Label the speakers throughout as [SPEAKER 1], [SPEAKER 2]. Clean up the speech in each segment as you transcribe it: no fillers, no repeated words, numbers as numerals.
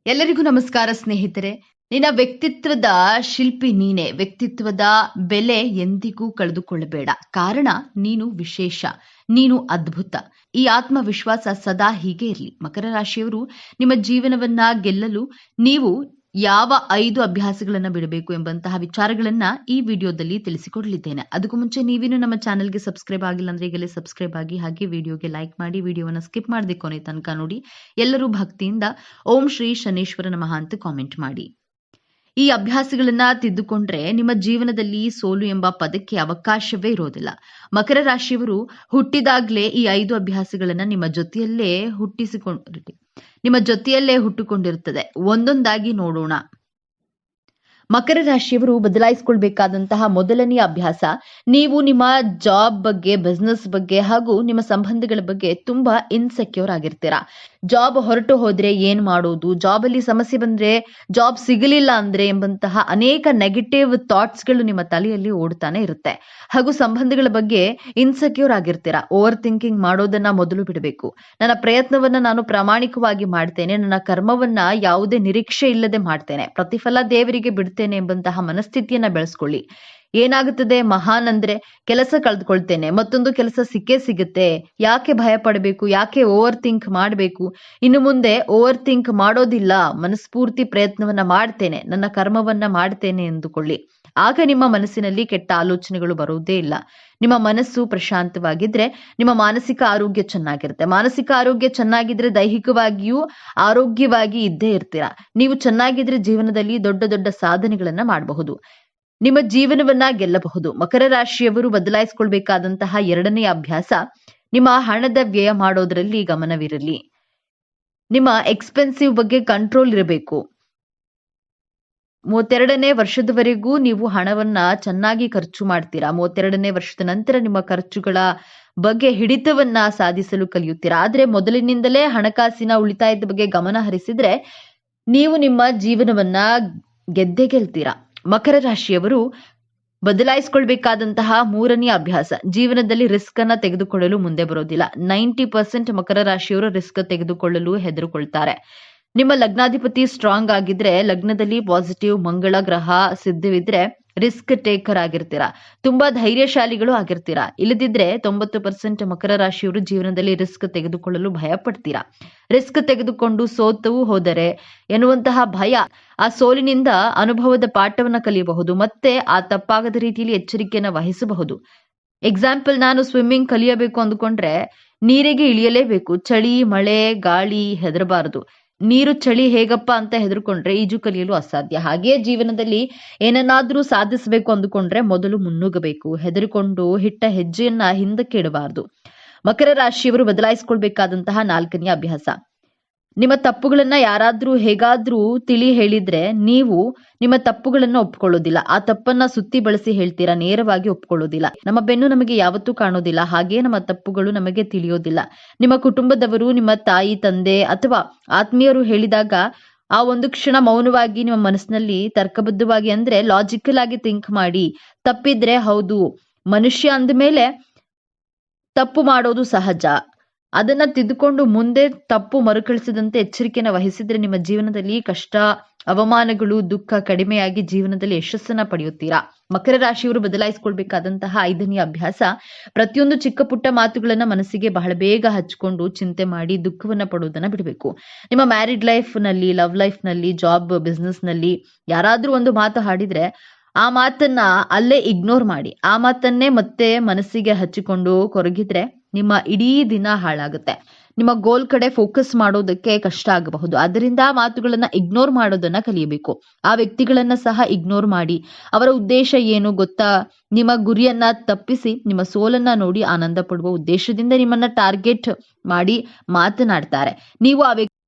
[SPEAKER 1] ಎಲ್ಲರಿಗೂ ನಮಸ್ಕಾರ ಸ್ನೇಹಿತರೆ. ನಿನ್ನ ವ್ಯಕ್ತಿತ್ವದ ಶಿಲ್ಪಿ ನೀನೆ. ವ್ಯಕ್ತಿತ್ವದ ಬೆಲೆ ಎಂದಿಗೂ ಕಳೆದುಕೊಳ್ಳಬೇಡ. ಕಾರಣ ನೀನು ವಿಶೇಷ, ನೀನು ಅದ್ಭುತ. ಈ ಆತ್ಮವಿಶ್ವಾಸ ಸದಾ ಹೀಗೆ ಇರಲಿ. ಮಕರ ರಾಶಿಯವರು ನಿಮ್ಮ ಜೀವನವನ್ನ ಗೆಲ್ಲಲು ನೀವು ಯಾವ 5 ಅಭ್ಯಾಸಗಳನ್ನ ಬಿಡಬೇಕು ಎಂಬಂತಹ ವಿಚಾರಗಳನ್ನ ಈ ವಿಡಿಯೋದಲ್ಲಿ ತಿಳಿಸಿಕೊಡಲಿದ್ದೇನೆ. ಅದಕ್ಕೂ ಮುಂಚೆ ನೀವೇನು ನಮ್ಮ ಚಾನೆಲ್ಗೆ ಸಬ್ಸ್ಕ್ರೈಬ್ ಆಗಿಲ್ಲ ಅಂದ್ರೆ ಈಗಲೇ ಸಬ್ಸ್ಕ್ರೈಬ್ ಆಗಿ, ಹಾಗೆ ವಿಡಿಯೋಗೆ ಲೈಕ್ ಮಾಡಿ, ವಿಡಿಯೋವನ್ನ ಸ್ಕಿಪ್ ಮಾಡದೆ ಕೊನೆ ತನಕ ನೋಡಿ. ಎಲ್ಲರೂ ಭಕ್ತಿಯಿಂದ ಓಂ ಶ್ರೀ ಶನೇಶ್ವರ ನಮಃ ಅಂತ ಕಾಮೆಂಟ್ ಮಾಡಿ. ಈ ಅಭ್ಯಾಸಗಳನ್ನ ತಿದ್ದುಕೊಂಡ್ರೆ ನಿಮ್ಮ ಜೀವನದಲ್ಲಿ ಸೋಲು ಎಂಬ ಪದಕ್ಕೆ ಅವಕಾಶವೇ ಇರೋದಿಲ್ಲ. ಮಕರ ರಾಶಿಯವರು ಹುಟ್ಟಿದಾಗ್ಲೇ ಈ 5 ಅಭ್ಯಾಸಗಳನ್ನ ನಿಮ್ಮ ಜೊತೆಯಲ್ಲೇ ಹುಟ್ಟುಕೊಂಡಿರುತ್ತದೆ. ಒಂದೊಂದಾಗಿ ನೋಡೋಣ. ಮಕರ ರಾಶಿಯವರು ಬದಲಾಯಿಸಿಕೊಳ್ಬೇಕಾದಂತಹ ಮೊದಲನೆಯ ಅಭ್ಯಾಸ, ನೀವು ನಿಮ್ಮ ಜಾಬ್ ಬಗ್ಗೆ, ಬಿಸ್ನೆಸ್ ಬಗ್ಗೆ ಹಾಗೂ ನಿಮ್ಮ ಸಂಬಂಧಗಳ ಬಗ್ಗೆ ತುಂಬಾ ಇನ್ಸೆಕ್ಯೂರ್ ಆಗಿರ್ತೀರಾ. ಜಾಬ್ ಹೊರಟು ಹೋದ್ರೆ ಏನ್ ಮಾಡೋದು, ಜಾಬ್ ಅಲ್ಲಿ ಸಮಸ್ಯೆ ಬಂದ್ರೆ, ಜಾಬ್ ಸಿಗಲಿಲ್ಲ ಅಂದ್ರೆ ಎಂಬಂತಹ ಅನೇಕ ನೆಗೆಟಿವ್ ಥಾಟ್ಸ್ ಗಳು ನಿಮ್ಮ ತಲೆಯಲ್ಲಿ ಓಡ್ತಾನೆ ಇರುತ್ತೆ. ಹಾಗೂ ಸಂಬಂಧಗಳ ಬಗ್ಗೆ ಇನ್ಸೆಕ್ಯೂರ್ ಆಗಿರ್ತೀರಾ. ಓವರ್ ಥಿಂಕಿಂಗ್ ಮಾಡೋದನ್ನ ಮೊದಲು ಬಿಡಬೇಕು. ನನ್ನ ಪ್ರಯತ್ನವನ್ನ ನಾನು ಪ್ರಾಮಾಣಿಕವಾಗಿ ಮಾಡ್ತೇನೆ, ನನ್ನ ಕರ್ಮವನ್ನ ಯಾವುದೇ ನಿರೀಕ್ಷೆ ಇಲ್ಲದೆ ಮಾಡ್ತೇನೆ, ಪ್ರತಿಫಲ ದೇವರಿಗೆ ಬಿಡ್ತೇನೆ ಎಂಬಂತಹ ಮನಸ್ಥಿತಿಯನ್ನ ಬೆಳೆಸ್ಕೊಳ್ಳಿ. ಏನಾಗುತ್ತದೆ, ಮಹಾನ್ ಅಂದ್ರೆ ಕೆಲಸ ಕಳೆದುಕೊಳ್ತೇನೆ, ಮತ್ತೊಂದು ಕೆಲಸ ಸಿಕ್ಕೇ ಸಿಗುತ್ತೆ, ಯಾಕೆ ಭಯ ಪಡಬೇಕು, ಯಾಕೆ ಓವರ್ ಥಿಂಕ್ ಮಾಡಬೇಕು, ಇನ್ನು ಮುಂದೆ ಓವರ್ ಥಿಂಕ್ ಮಾಡೋದಿಲ್ಲ, ಮನಸ್ಫೂರ್ತಿ ಪ್ರಯತ್ನವನ್ನ ಮಾಡ್ತೇನೆ, ನನ್ನ ಕರ್ಮವನ್ನ ಮಾಡ್ತೇನೆ ಎಂದುಕೊಳ್ಳಿ. ಆಗ ನಿಮ್ಮ ಮನಸ್ಸಿನಲ್ಲಿ ಕೆಟ್ಟ ಆಲೋಚನೆಗಳು ಬರುವುದೇ ಇಲ್ಲ. ನಿಮ್ಮ ಮನಸ್ಸು ಪ್ರಶಾಂತವಾಗಿದ್ರೆ ನಿಮ್ಮ ಮಾನಸಿಕ ಆರೋಗ್ಯ ಚೆನ್ನಾಗಿರುತ್ತೆ. ಮಾನಸಿಕ ಆರೋಗ್ಯ ಚೆನ್ನಾಗಿದ್ರೆ ದೈಹಿಕವಾಗಿಯೂ ಆರೋಗ್ಯವಾಗಿ ಇದ್ದೇ ಇರ್ತೀರಾ. ನೀವು ಚೆನ್ನಾಗಿದ್ರೆ ಜೀವನದಲ್ಲಿ ದೊಡ್ಡ ದೊಡ್ಡ ಸಾಧನೆಗಳನ್ನ ಮಾಡಬಹುದು, ನಿಮ್ಮ ಜೀವನವನ್ನ ಗೆಲ್ಲಬಹುದು. ಮಕರ ರಾಶಿಯವರು ಬದಲಾಯಿಸಿಕೊಳ್ಬೇಕಾದಂತಹ ಎರಡನೆಯ ಅಭ್ಯಾಸ, ನಿಮ್ಮ ಹಣದ ವ್ಯಯ ಮಾಡೋದ್ರಲ್ಲಿ ಗಮನವಿರಲಿ. ನಿಮ್ಮ ಎಕ್ಸ್ಪೆನ್ಸಿವ್ ಬಗ್ಗೆ ಕಂಟ್ರೋಲ್ ಇರಬೇಕು. 32ನೇ ವರ್ಷದವರೆಗೂ ನೀವು ಹಣವನ್ನ ಚೆನ್ನಾಗಿ ಖರ್ಚು ಮಾಡ್ತೀರಾ. 32ನೇ ವರ್ಷದ ನಂತರ ನಿಮ್ಮ ಖರ್ಚುಗಳ ಬಗ್ಗೆ ಹಿಡಿತವನ್ನ ಸಾಧಿಸಲು ಕಲಿಯುತ್ತೀರಾ. ಆದ್ರೆ ಮೊದಲಿನಿಂದಲೇ ಹಣಕಾಸಿನ ಉಳಿತಾಯದ ಬಗ್ಗೆ ಗಮನ ಹರಿಸಿದ್ರೆ ನೀವು ನಿಮ್ಮ ಜೀವನವನ್ನ ಗೆದ್ದೇ ಗೆಲ್ತೀರಾ. ಮಕರ ರಾಶಿಯವರು ಬದಲಾಯಿಸಿಕೊಳ್ಬೇಕಾದಂತಹ ಮೂರನೆಯ ಅಭ್ಯಾಸ, ಜೀವನದಲ್ಲಿ ರಿಸ್ಕ್ ಅನ್ನ ತೆಗೆದುಕೊಳ್ಳಲು ಮುಂದೆ ಬರೋದಿಲ್ಲ. 90% ಮಕರ ರಾಶಿಯವರು ರಿಸ್ಕ್ ತೆಗೆದುಕೊಳ್ಳಲು ಹೆದರುಕೊಳ್ತಾರೆ. ನಿಮ್ಮ ಲಗ್ನಾಧಿಪತಿ ಸ್ಟ್ರಾಂಗ್ ಆಗಿದ್ರೆ, ಲಗ್ನದಲ್ಲಿ ಪಾಸಿಟಿವ್ ಮಂಗಳ ಗ್ರಹ ಸಿದ್ಧವಿದ್ರೆ ರಿಸ್ಕ್ ಟೇಕರ್ ಆಗಿರ್ತೀರಾ, ತುಂಬಾ ಧೈರ್ಯಶಾಲಿಗಳು ಆಗಿರ್ತೀರಾ. ಇಲ್ಲದಿದ್ರೆ 90% ಮಕರ ರಾಶಿಯವರು ಜೀವನದಲ್ಲಿ ರಿಸ್ಕ್ ತೆಗೆದುಕೊಳ್ಳಲು ಭಯ ಪಡ್ತೀರಾ. ರಿಸ್ಕ್ ತೆಗೆದುಕೊಂಡು ಸೋತು ಹೋದರೆ ಎನ್ನುವಂತಹ ಭಯ, ಆ ಸೋಲಿನಿಂದ ಅನುಭವದ ಪಾಠವನ್ನ ಕಲಿಯಬಹುದು, ಮತ್ತೆ ಆ ತಪ್ಪಾಗದ ರೀತಿಯಲ್ಲಿ ಎಚ್ಚರಿಕೆಯನ್ನು ವಹಿಸಬಹುದು. ಎಕ್ಸಾಂಪಲ್, ನಾನು ಸ್ವಿಮ್ಮಿಂಗ್ ಕಲಿಯಬೇಕು ಅಂದುಕೊಂಡ್ರೆ ನೀರಿಗೆ ಇಳಿಯಲೇಬೇಕು. ಚಳಿ, ಮಳೆ, ಗಾಳಿ ಹೆದರಬಾರದು. ನೀರು, ಚಳಿ ಹೇಗಪ್ಪ ಅಂತ ಹೆದರ್ಕೊಂಡ್ರೆ ಈಜು ಕಲಿಯಲು ಅಸಾಧ್ಯ. ಹಾಗೆಯೇ ಜೀವನದಲ್ಲಿ ಏನನ್ನಾದ್ರೂ ಸಾಧಿಸಬೇಕು ಅಂದುಕೊಂಡ್ರೆ ಮೊದಲು ಮುನ್ನುಗ್ಗಬೇಕು. ಹೆದರಿಕೊಂಡು ಹಿಟ್ಟ ಹೆಜ್ಜೆಯನ್ನ ಹಿಂದಕ್ಕೆ ಇಡಬಾರದು. ಮಕರ ರಾಶಿಯವರು ಬದಲಾಯಿಸಿಕೊಳ್ಬೇಕಾದಂತಹ 4ನೇ ಅಭ್ಯಾಸ, ನಿಮ್ಮ ತಪ್ಪುಗಳನ್ನ ಯಾರಾದ್ರೂ ಹೇಗಾದ್ರೂ ತಿಳಿ ಹೇಳಿದ್ರೆ ನೀವು ನಿಮ್ಮ ತಪ್ಪುಗಳನ್ನ ಒಪ್ಕೊಳ್ಳೋದಿಲ್ಲ. ಆ ತಪ್ಪನ್ನ ಸುತ್ತಿ ಬಳಸಿ ಹೇಳ್ತೀರಾ, ನೇರವಾಗಿ ಒಪ್ಕೊಳ್ಳೋದಿಲ್ಲ. ನಮ್ಮ ಬೆನ್ನು ನಮಗೆ ಯಾವತ್ತೂ ಕಾಣೋದಿಲ್ಲ, ಹಾಗೆ ನಮ್ಮ ತಪ್ಪುಗಳು ನಮಗೆ ತಿಳಿಯೋದಿಲ್ಲ. ನಿಮ್ಮ ಕುಟುಂಬದವರು, ನಿಮ್ಮ ತಾಯಿ, ತಂದೆ ಅಥವಾ ಆತ್ಮೀಯರು ಹೇಳಿದಾಗ ಆ ಒಂದು ಕ್ಷಣ ಮೌನವಾಗಿ ನಿಮ್ಮ ಮನಸ್ಸಿನಲ್ಲಿ ತರ್ಕಬದ್ಧವಾಗಿ, ಅಂದ್ರೆ ಲಾಜಿಕಲ್ ಆಗಿ ಥಿಂಕ್ ಮಾಡಿ, ತಪ್ಪಿದ್ರೆ ಹೌದು, ಮನುಷ್ಯ ಅಂದಮೇಲೆ ತಪ್ಪು ಮಾಡೋದು ಸಹಜ, ಅದನ್ನ ತಿದ್ದುಕೊಂಡು ಮುಂದೆ ತಪ್ಪು ಮರುಕಳಿಸದಂತೆ ಎಚ್ಚರಿಕೆಯನ್ನು ವಹಿಸಿದ್ರೆ ನಿಮ್ಮ ಜೀವನದಲ್ಲಿ ಕಷ್ಟ, ಅವಮಾನಗಳು, ದುಃಖ ಕಡಿಮೆಯಾಗಿ ಜೀವನದಲ್ಲಿ ಯಶಸ್ಸನ್ನ ಪಡೆಯುತ್ತೀರಾ. ಮಕರ ರಾಶಿಯವರು ಬದಲಾಯಿಸಿಕೊಳ್ಬೇಕಾದಂತಹ 5ನೇ ಅಭ್ಯಾಸ, ಪ್ರತಿಯೊಂದು ಚಿಕ್ಕ ಪುಟ್ಟ ಮಾತುಗಳನ್ನ ಮನಸ್ಸಿಗೆ ಬಹಳ ಬೇಗ ಹಚ್ಕೊಂಡು ಚಿಂತೆ ಮಾಡಿ ದುಃಖವನ್ನ ಪಡುವುದನ್ನ ಬಿಡಬೇಕು. ನಿಮ್ಮ ಮ್ಯಾರಿಡ್ ಲೈಫ್ ನಲ್ಲಿ, ಲವ್ ಲೈಫ್ ನಲ್ಲಿ, ಜಾಬ್, ಬಿಸ್ನೆಸ್ ನಲ್ಲಿ ಯಾರಾದ್ರೂ ಒಂದು ಮಾತು ಹಾಡಿದ್ರೆ ಆ ಮಾತನ್ನ ಅಲ್ಲೇ ಇಗ್ನೋರ್ ಮಾಡಿ, ಆ ಮಾತನ್ನೇ ಮತ್ತೆ ಮನಸ್ಸಿಗೆ ಹಚ್ಚಿಕೊಂಡು ಕೊರಗಿದ್ರೆ ನಿಮ್ಮ ಇಡೀ ದಿನ ಹಾಳಾಗುತ್ತೆ. ನಿಮ್ಮ ಗೋಲ್ ಕಡೆ ಫೋಕಸ್ ಮಾಡೋದಕ್ಕೆ ಕಷ್ಟ ಆಗಬಹುದು. ಅದರಿಂದ ಆ ಮಾತುಗಳನ್ನ ಇಗ್ನೋರ್ ಮಾಡೋದನ್ನ ಕಲಿಯಬೇಕು. ಆ ವ್ಯಕ್ತಿಗಳನ್ನ ಸಹ ಇಗ್ನೋರ್ ಮಾಡಿ. ಅವರ ಉದ್ದೇಶ ಏನು ಗೊತ್ತಾ, ನಿಮ್ಮ ಗುರಿಯನ್ನ ತಪ್ಪಿಸಿ ನಿಮ್ಮ ಸೋಲನ್ನ ನೋಡಿ ಆನಂದ ಪಡುವ ಉದ್ದೇಶದಿಂದ ನಿಮ್ಮನ್ನ ಟಾರ್ಗೆಟ್ ಮಾಡಿ ಮಾತನಾಡ್ತಾರೆ. ನೀವು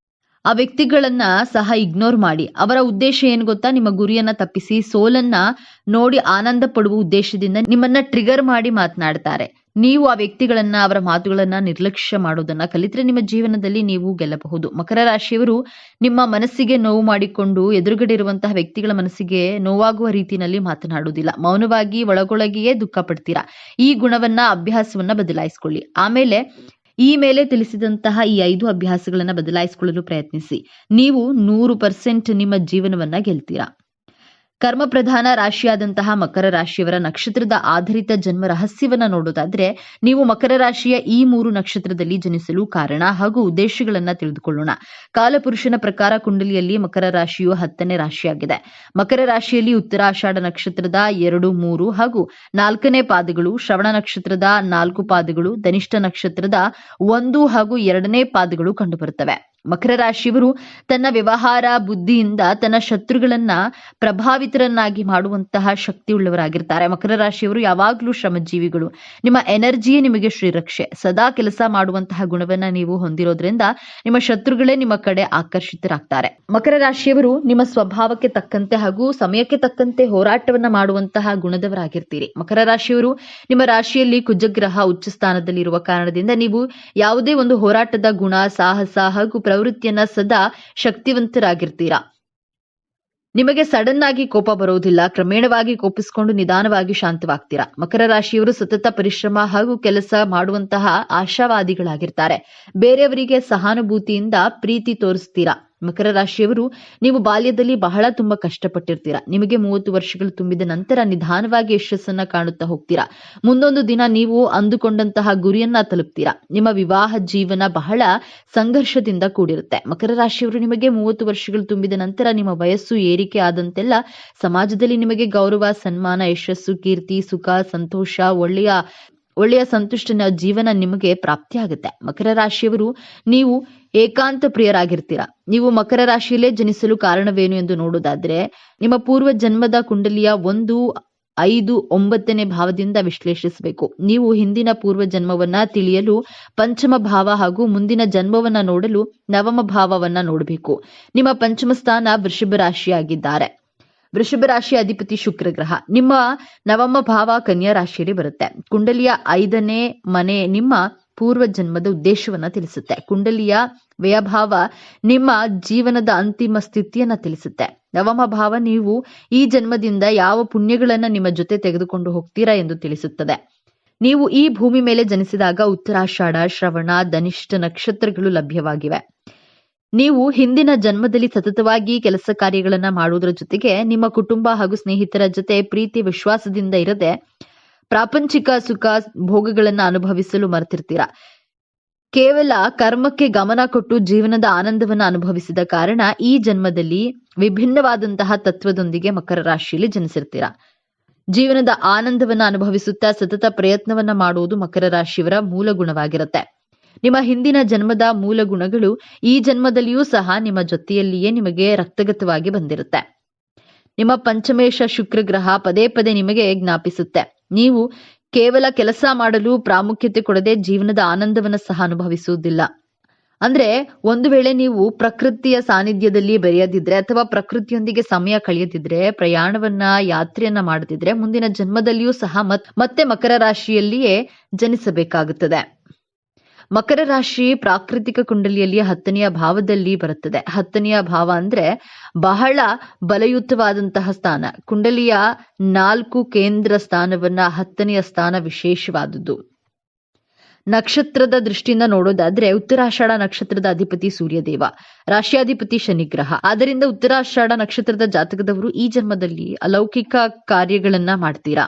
[SPEAKER 1] ಆ ವ್ಯಕ್ತಿಗಳನ್ನ ಸಹ ಇಗ್ನೋರ್ ಮಾಡಿ. ಅವರ ಉದ್ದೇಶ ಏನು ಗೊತ್ತಾ, ನಿಮ್ಮ ಗುರಿಯನ್ನ ತಪ್ಪಿಸಿ ಸೋಲನ್ನ ನೋಡಿ ಆನಂದ ಪಡುವ ಉದ್ದೇಶದಿಂದ ನಿಮ್ಮನ್ನ ಟ್ರಿಗರ್ ಮಾಡಿ ಮಾತನಾಡ್ತಾರೆ. ನೀವು ಆ ವ್ಯಕ್ತಿಗಳನ್ನ, ಅವರ ಮಾತುಗಳನ್ನ ನಿರ್ಲಕ್ಷ್ಯ ಮಾಡೋದನ್ನ ಕಲಿತ್ರೆ ನಿಮ್ಮ ಜೀವನದಲ್ಲಿ ನೀವು ಗೆಲ್ಲಬಹುದು. ಮಕರ ರಾಶಿಯವರು ನಿಮ್ಮ ಮನಸ್ಸಿಗೆ ನೋವು ಮಾಡಿಕೊಂಡು ಎದುರುಗಡೆ ಇರುವಂತಹ ವ್ಯಕ್ತಿಗಳ ಮನಸ್ಸಿಗೆ ನೋವಾಗುವ ರೀತಿಯಲ್ಲಿ ಮಾತನಾಡುವುದಿಲ್ಲ. ಮೌನವಾಗಿ ಒಳಗೊಳಗೆಯೇ ದುಃಖ ಪಡ್ತೀರಾ. ಈ ಗುಣವನ್ನ, ಅಭ್ಯಾಸವನ್ನ ಬದಲಾಯಿಸಿಕೊಳ್ಳಿ. ಆಮೇಲೆ ಈ ಮೇಲೆ ತಿಳಿಸಿದಂತಹ ಈ 5 ಅಭ್ಯಾಸಗಳನ್ನು ಬದಲಾಯಿಸಿಕೊಳ್ಳಲು ಪ್ರಯತ್ನಿಸಿ. ನೀವು 100% ನಿಮ್ಮ ಜೀವನವನ್ನ ಗೆಲ್ತೀರಾ. ಕರ್ಮ ಪ್ರಧಾನ ರಾಶಿಯಾದಂತಹ ಮಕರ ರಾಶಿಯವರ ನಕ್ಷತ್ರದ ಆಧಾರಿತ ಜನ್ಮ ರಹಸ್ಯವನ್ನ ನೋಡೋದಾದ್ರೆ, ನೀವು ಮಕರ ರಾಶಿಯ ಈ 3 ನಕ್ಷತ್ರದಲ್ಲಿ ಜನಿಸಲು ಕಾರಣ ಹಾಗೂ ಉದ್ದೇಶಗಳನ್ನ ತಿಳಿದುಕೊಳ್ಳೋಣ. ಕಾಲಪುರುಷನ ಪ್ರಕಾರ ಕುಂಡಲಿಯಲ್ಲಿ ಮಕರ ರಾಶಿಯು 10ನೇ ರಾಶಿಯಾಗಿದೆ. ಮಕರ ರಾಶಿಯಲ್ಲಿ ಉತ್ತರಾಷಾಢ ನಕ್ಷತ್ರದ 2, 3 ಹಾಗೂ 4ನೇ ಪಾದಗಳು, ಶ್ರವಣ ನಕ್ಷತ್ರದ 4 ಪಾದಗಳು, ಧನಿಷ್ಠ ನಕ್ಷತ್ರದ 1 ಹಾಗೂ 2ನೇ ಪಾದಗಳು ಕಂಡುಬರುತ್ತವೆ. ಮಕರ ರಾಶಿಯವರು ತನ್ನ ವ್ಯವಹಾರ ಬುದ್ಧಿಯಿಂದ ತನ್ನ ಶತ್ರುಗಳನ್ನ ಪ್ರಭಾವಿತರನ್ನಾಗಿ ಮಾಡುವಂತಹ ಶಕ್ತಿಯುಳ್ಳವರಾಗಿರ್ತಾರೆ. ಮಕರ ರಾಶಿಯವರು ಯಾವಾಗಲೂ ಶ್ರಮಜೀವಿಗಳು. ನಿಮ್ಮ ಎನರ್ಜಿಯೇ ನಿಮಗೆ ಶ್ರೀರಕ್ಷೆ. ಸದಾ ಕೆಲಸ ಮಾಡುವಂತಹ ಗುಣವನ್ನ ನೀವು ಹೊಂದಿರೋದ್ರಿಂದ ನಿಮ್ಮ ಶತ್ರುಗಳೇ ನಿಮ್ಮ ಕಡೆ ಆಕರ್ಷಿತರಾಗ್ತಾರೆ. ಮಕರ ರಾಶಿಯವರು ನಿಮ್ಮ ಸ್ವಭಾವಕ್ಕೆ ತಕ್ಕಂತೆ ಹಾಗೂ ಸಮಯಕ್ಕೆ ತಕ್ಕಂತೆ ಹೋರಾಟವನ್ನ ಮಾಡುವಂತಹ ಗುಣದವರಾಗಿರ್ತೀರಿ. ಮಕರ ರಾಶಿಯವರು ನಿಮ್ಮ ರಾಶಿಯಲ್ಲಿ ಕುಜಗ್ರಹ ಉಚ್ಚ ಸ್ಥಾನದಲ್ಲಿರುವ ಕಾರಣದಿಂದ ನೀವು ಯಾವುದೇ ಒಂದು ಹೋರಾಟದ ಗುಣ, ಸಾಹಸ ಹಾಗೂ ಪ್ರವೃತ್ತಿಯನ್ನ ಸದಾ ಶಕ್ತಿವಂತರಾಗಿರ್ತೀರಾ. ನಿಮಗೆ ಸಡನ್ ಆಗಿ ಕೋಪ ಬರೋದಿಲ್ಲ. ಕ್ರಮೇಣವಾಗಿ ಕೋಪಿಸಿಕೊಂಡು ನಿಧಾನವಾಗಿ ಶಾಂತವಾಗ್ತೀರಾ. ಮಕರ ರಾಶಿಯವರು ಸತತ ಪರಿಶ್ರಮ ಹಾಗೂ ಕೆಲಸ ಮಾಡುವಂತಹ ಆಶಾವಾದಿಗಳಾಗಿರ್ತಾರೆ. ಬೇರೆಯವರಿಗೆ ಸಹಾನುಭೂತಿಯಿಂದ ಪ್ರೀತಿ ತೋರಿಸ್ತೀರಾ. ಮಕರ ರಾಶಿಯವರು ನೀವು ಬಾಲ್ಯದಲ್ಲಿ ತುಂಬಾ ಕಷ್ಟಪಟ್ಟಿರ್ತೀರಾ. ನಿಮಗೆ 30 ವರ್ಷಗಳು ತುಂಬಿದ ನಂತರ ನಿಧಾನವಾಗಿ ಯಶಸ್ಸನ್ನ ಕಾಣುತ್ತಾ ಹೋಗ್ತೀರಾ. ಮುಂದೊಂದು ದಿನ ನೀವು ಅಂದುಕೊಂಡಂತಹ ಗುರಿಯನ್ನ ತಲುಪ್ತೀರಾ. ನಿಮ್ಮ ವಿವಾಹ ಜೀವನ ಬಹಳ ಸಂಘರ್ಷದಿಂದ ಕೂಡಿರುತ್ತೆ. ಮಕರ ರಾಶಿಯವರು ನಿಮಗೆ 30 ವರ್ಷಗಳು ತುಂಬಿದ ನಂತರ ನಿಮ್ಮ ವಯಸ್ಸು ಏರಿಕೆ ಆದಂತೆಲ್ಲ ಸಮಾಜದಲ್ಲಿ ನಿಮಗೆ ಗೌರವ, ಸನ್ಮಾನ, ಯಶಸ್ಸು, ಕೀರ್ತಿ, ಸುಖ, ಸಂತೋಷ, ಒಳ್ಳೆಯ ಸಂತುಷ್ಟ ಜೀವನ ನಿಮಗೆ ಪ್ರಾಪ್ತಿಯಾಗುತ್ತೆ. ಮಕರ ರಾಶಿಯವರು ನೀವು ಏಕಾಂತ ಪ್ರಿಯರಾಗಿರ್ತೀರಾ. ನೀವು ಮಕರ ರಾಶಿಯಲ್ಲೇ ಜನಿಸಲು ಕಾರಣವೇನು ಎಂದು ನೋಡೋದಾದ್ರೆ, ನಿಮ್ಮ ಪೂರ್ವ ಜನ್ಮದ ಕುಂಡಲಿಯ 1, 5, 9ನೇ ಭಾವದಿಂದ ವಿಶ್ಲೇಷಿಸಬೇಕು. ನೀವು ಹಿಂದಿನ ಪೂರ್ವ ಜನ್ಮವನ್ನ ತಿಳಿಯಲು ಪಂಚಮ ಭಾವ ಹಾಗೂ ಮುಂದಿನ ಜನ್ಮವನ್ನ ನೋಡಲು ನವಮ ಭಾವವನ್ನ ನೋಡಬೇಕು. ನಿಮ್ಮ ಪಂಚಮ ಸ್ಥಾನ ವೃಷಭ ರಾಶಿಯಾಗಿದ್ದಾರೆ. ವೃಷಭ ರಾಶಿಯ ಅಧಿಪತಿ ಶುಕ್ರ ಗ್ರಹ. ನಿಮ್ಮ ನವಮ ಭಾವ ಕನ್ಯಾ ರಾಶಿಯಲ್ಲಿ ಬರುತ್ತೆ. ಕುಂಡಲಿಯ 5ನೇ ಮನೆ ನಿಮ್ಮ ಪೂರ್ವ ಜನ್ಮದ ಉದ್ದೇಶವನ್ನ ತಿಳಿಸುತ್ತೆ. ಕುಂಡಲಿಯ ವ್ಯಯಭಾವ ನಿಮ್ಮ ಜೀವನದ ಅಂತಿಮ ಸ್ಥಿತಿಯನ್ನ ತಿಳಿಸುತ್ತೆ. ನವಮ ಭಾವ ನೀವು ಈ ಜನ್ಮದಿಂದ ಯಾವ ಪುಣ್ಯಗಳನ್ನ ನಿಮ್ಮ ಜೊತೆ ತೆಗೆದುಕೊಂಡು ಹೋಗ್ತೀರಾ ಎಂದು ತಿಳಿಸುತ್ತದೆ. ನೀವು ಈ ಭೂಮಿ ಮೇಲೆ ಜನಿಸಿದಾಗ ಉತ್ತರಾಷಾಢ, ಶ್ರವಣ, ಧನಿಷ್ಠ ನಕ್ಷತ್ರಗಳು ಲಭ್ಯವಾಗಿವೆ. ನೀವು ಹಿಂದಿನ ಜನ್ಮದಲ್ಲಿ ಸತತವಾಗಿ ಕೆಲಸ ಕಾರ್ಯಗಳನ್ನ ಮಾಡುವುದರ ಜೊತೆಗೆ ನಿಮ್ಮ ಕುಟುಂಬ ಹಾಗೂ ಸ್ನೇಹಿತರ ಜೊತೆ ಪ್ರೀತಿ ವಿಶ್ವಾಸದಿಂದ ಇರದೆ ಪ್ರಾಪಂಚಿಕ ಸುಖ ಭೋಗಗಳನ್ನ ಅನುಭವಿಸಲು ಮರೆತಿರ್ತೀರಾ. ಕೇವಲ ಕರ್ಮಕ್ಕೆ ಗಮನ ಕೊಟ್ಟು ಜೀವನದ ಆನಂದವನ್ನ ಅನುಭವಿಸಿದ ಕಾರಣ ಈ ಜನ್ಮದಲ್ಲಿ ವಿಭಿನ್ನವಾದಂತಹ ತತ್ವದೊಂದಿಗೆ ಮಕರ ರಾಶಿಯಲ್ಲಿ ಜನಿಸಿರ್ತೀರಾ. ಜೀವನದ ಆನಂದವನ್ನ ಅನುಭವಿಸುತ್ತಾ ಸತತ ಪ್ರಯತ್ನವನ್ನ ಮಾಡುವುದು ಮಕರ ರಾಶಿಯವರ ಮೂಲ ಗುಣವಾಗಿರುತ್ತೆ. ನಿಮ್ಮ ಹಿಂದಿನ ಜನ್ಮದ ಮೂಲ ಗುಣಗಳು ಈ ಜನ್ಮದಲ್ಲಿಯೂ ಸಹ ನಿಮ್ಮ ಜೊತೆಯಲ್ಲಿಯೇ ನಿಮಗೆ ರಕ್ತಗತವಾಗಿ ಬಂದಿರುತ್ತೆ. ನಿಮ್ಮ ಪಂಚಮೇಶ ಶುಕ್ರ ಗ್ರಹ ಪದೇ ಪದೇ ನಿಮಗೆ ಜ್ಞಾಪಿಸುತ್ತೆ. ನೀವು ಕೇವಲ ಕೆಲಸ ಮಾಡಲು ಪ್ರಾಮುಖ್ಯತೆ ಕೊಡದೆ ಜೀವನದ ಆನಂದವನ್ನ ಸಹ ಅನುಭವಿಸುವುದಿಲ್ಲ. ಅಂದ್ರೆ ಒಂದು ವೇಳೆ ನೀವು ಪ್ರಕೃತಿಯ ಸಾನ್ನಿಧ್ಯದಲ್ಲಿ ಬೆರೆಯದಿದ್ರೆ ಅಥವಾ ಪ್ರಕೃತಿಯೊಂದಿಗೆ ಸಮಯ ಕಳೆಯದಿದ್ರೆ, ಪ್ರಯಾಣವನ್ನ ಯಾತ್ರೆಯನ್ನ ಮಾಡದಿದ್ರೆ ಮುಂದಿನ ಜನ್ಮದಲ್ಲಿಯೂ ಸಹ ಮತ್ತೆ ಮಕರ ರಾಶಿಯಲ್ಲಿಯೇ ಜನಿಸಬೇಕಾಗುತ್ತದೆ. ಮಕರ ರಾಶಿ ಪ್ರಾಕೃತಿಕ ಕುಂಡಲಿಯಲ್ಲಿ 10ನೆಯ ಭಾವದಲ್ಲಿ ಬರುತ್ತದೆ. 10ನೆಯ ಭಾವ ಅಂದ್ರೆ ಬಹಳ ಬಲಯುತವಾದಂತಹ ಸ್ಥಾನ. ಕುಂಡಲಿಯ 4 ಕೇಂದ್ರ ಸ್ಥಾನವನ್ನ 10ನೆಯ ಸ್ಥಾನ ವಿಶೇಷವಾದುದು. ನಕ್ಷತ್ರದ ದೃಷ್ಟಿಯಿಂದ ನೋಡೋದಾದ್ರೆ ಉತ್ತರಾಷಾಢ ನಕ್ಷತ್ರದ ಅಧಿಪತಿ ಸೂರ್ಯದೇವ, ರಾಶಿಯಾಧಿಪತಿ ಶನಿಗ್ರಹ. ಆದ್ದರಿಂದ ಉತ್ತರಾಷಾಢ ನಕ್ಷತ್ರದ ಜಾತಕದವರು ಈ ಜನ್ಮದಲ್ಲಿ ಅಲೌಕಿಕ ಕಾರ್ಯಗಳನ್ನ ಮಾಡ್ತೀರಾ.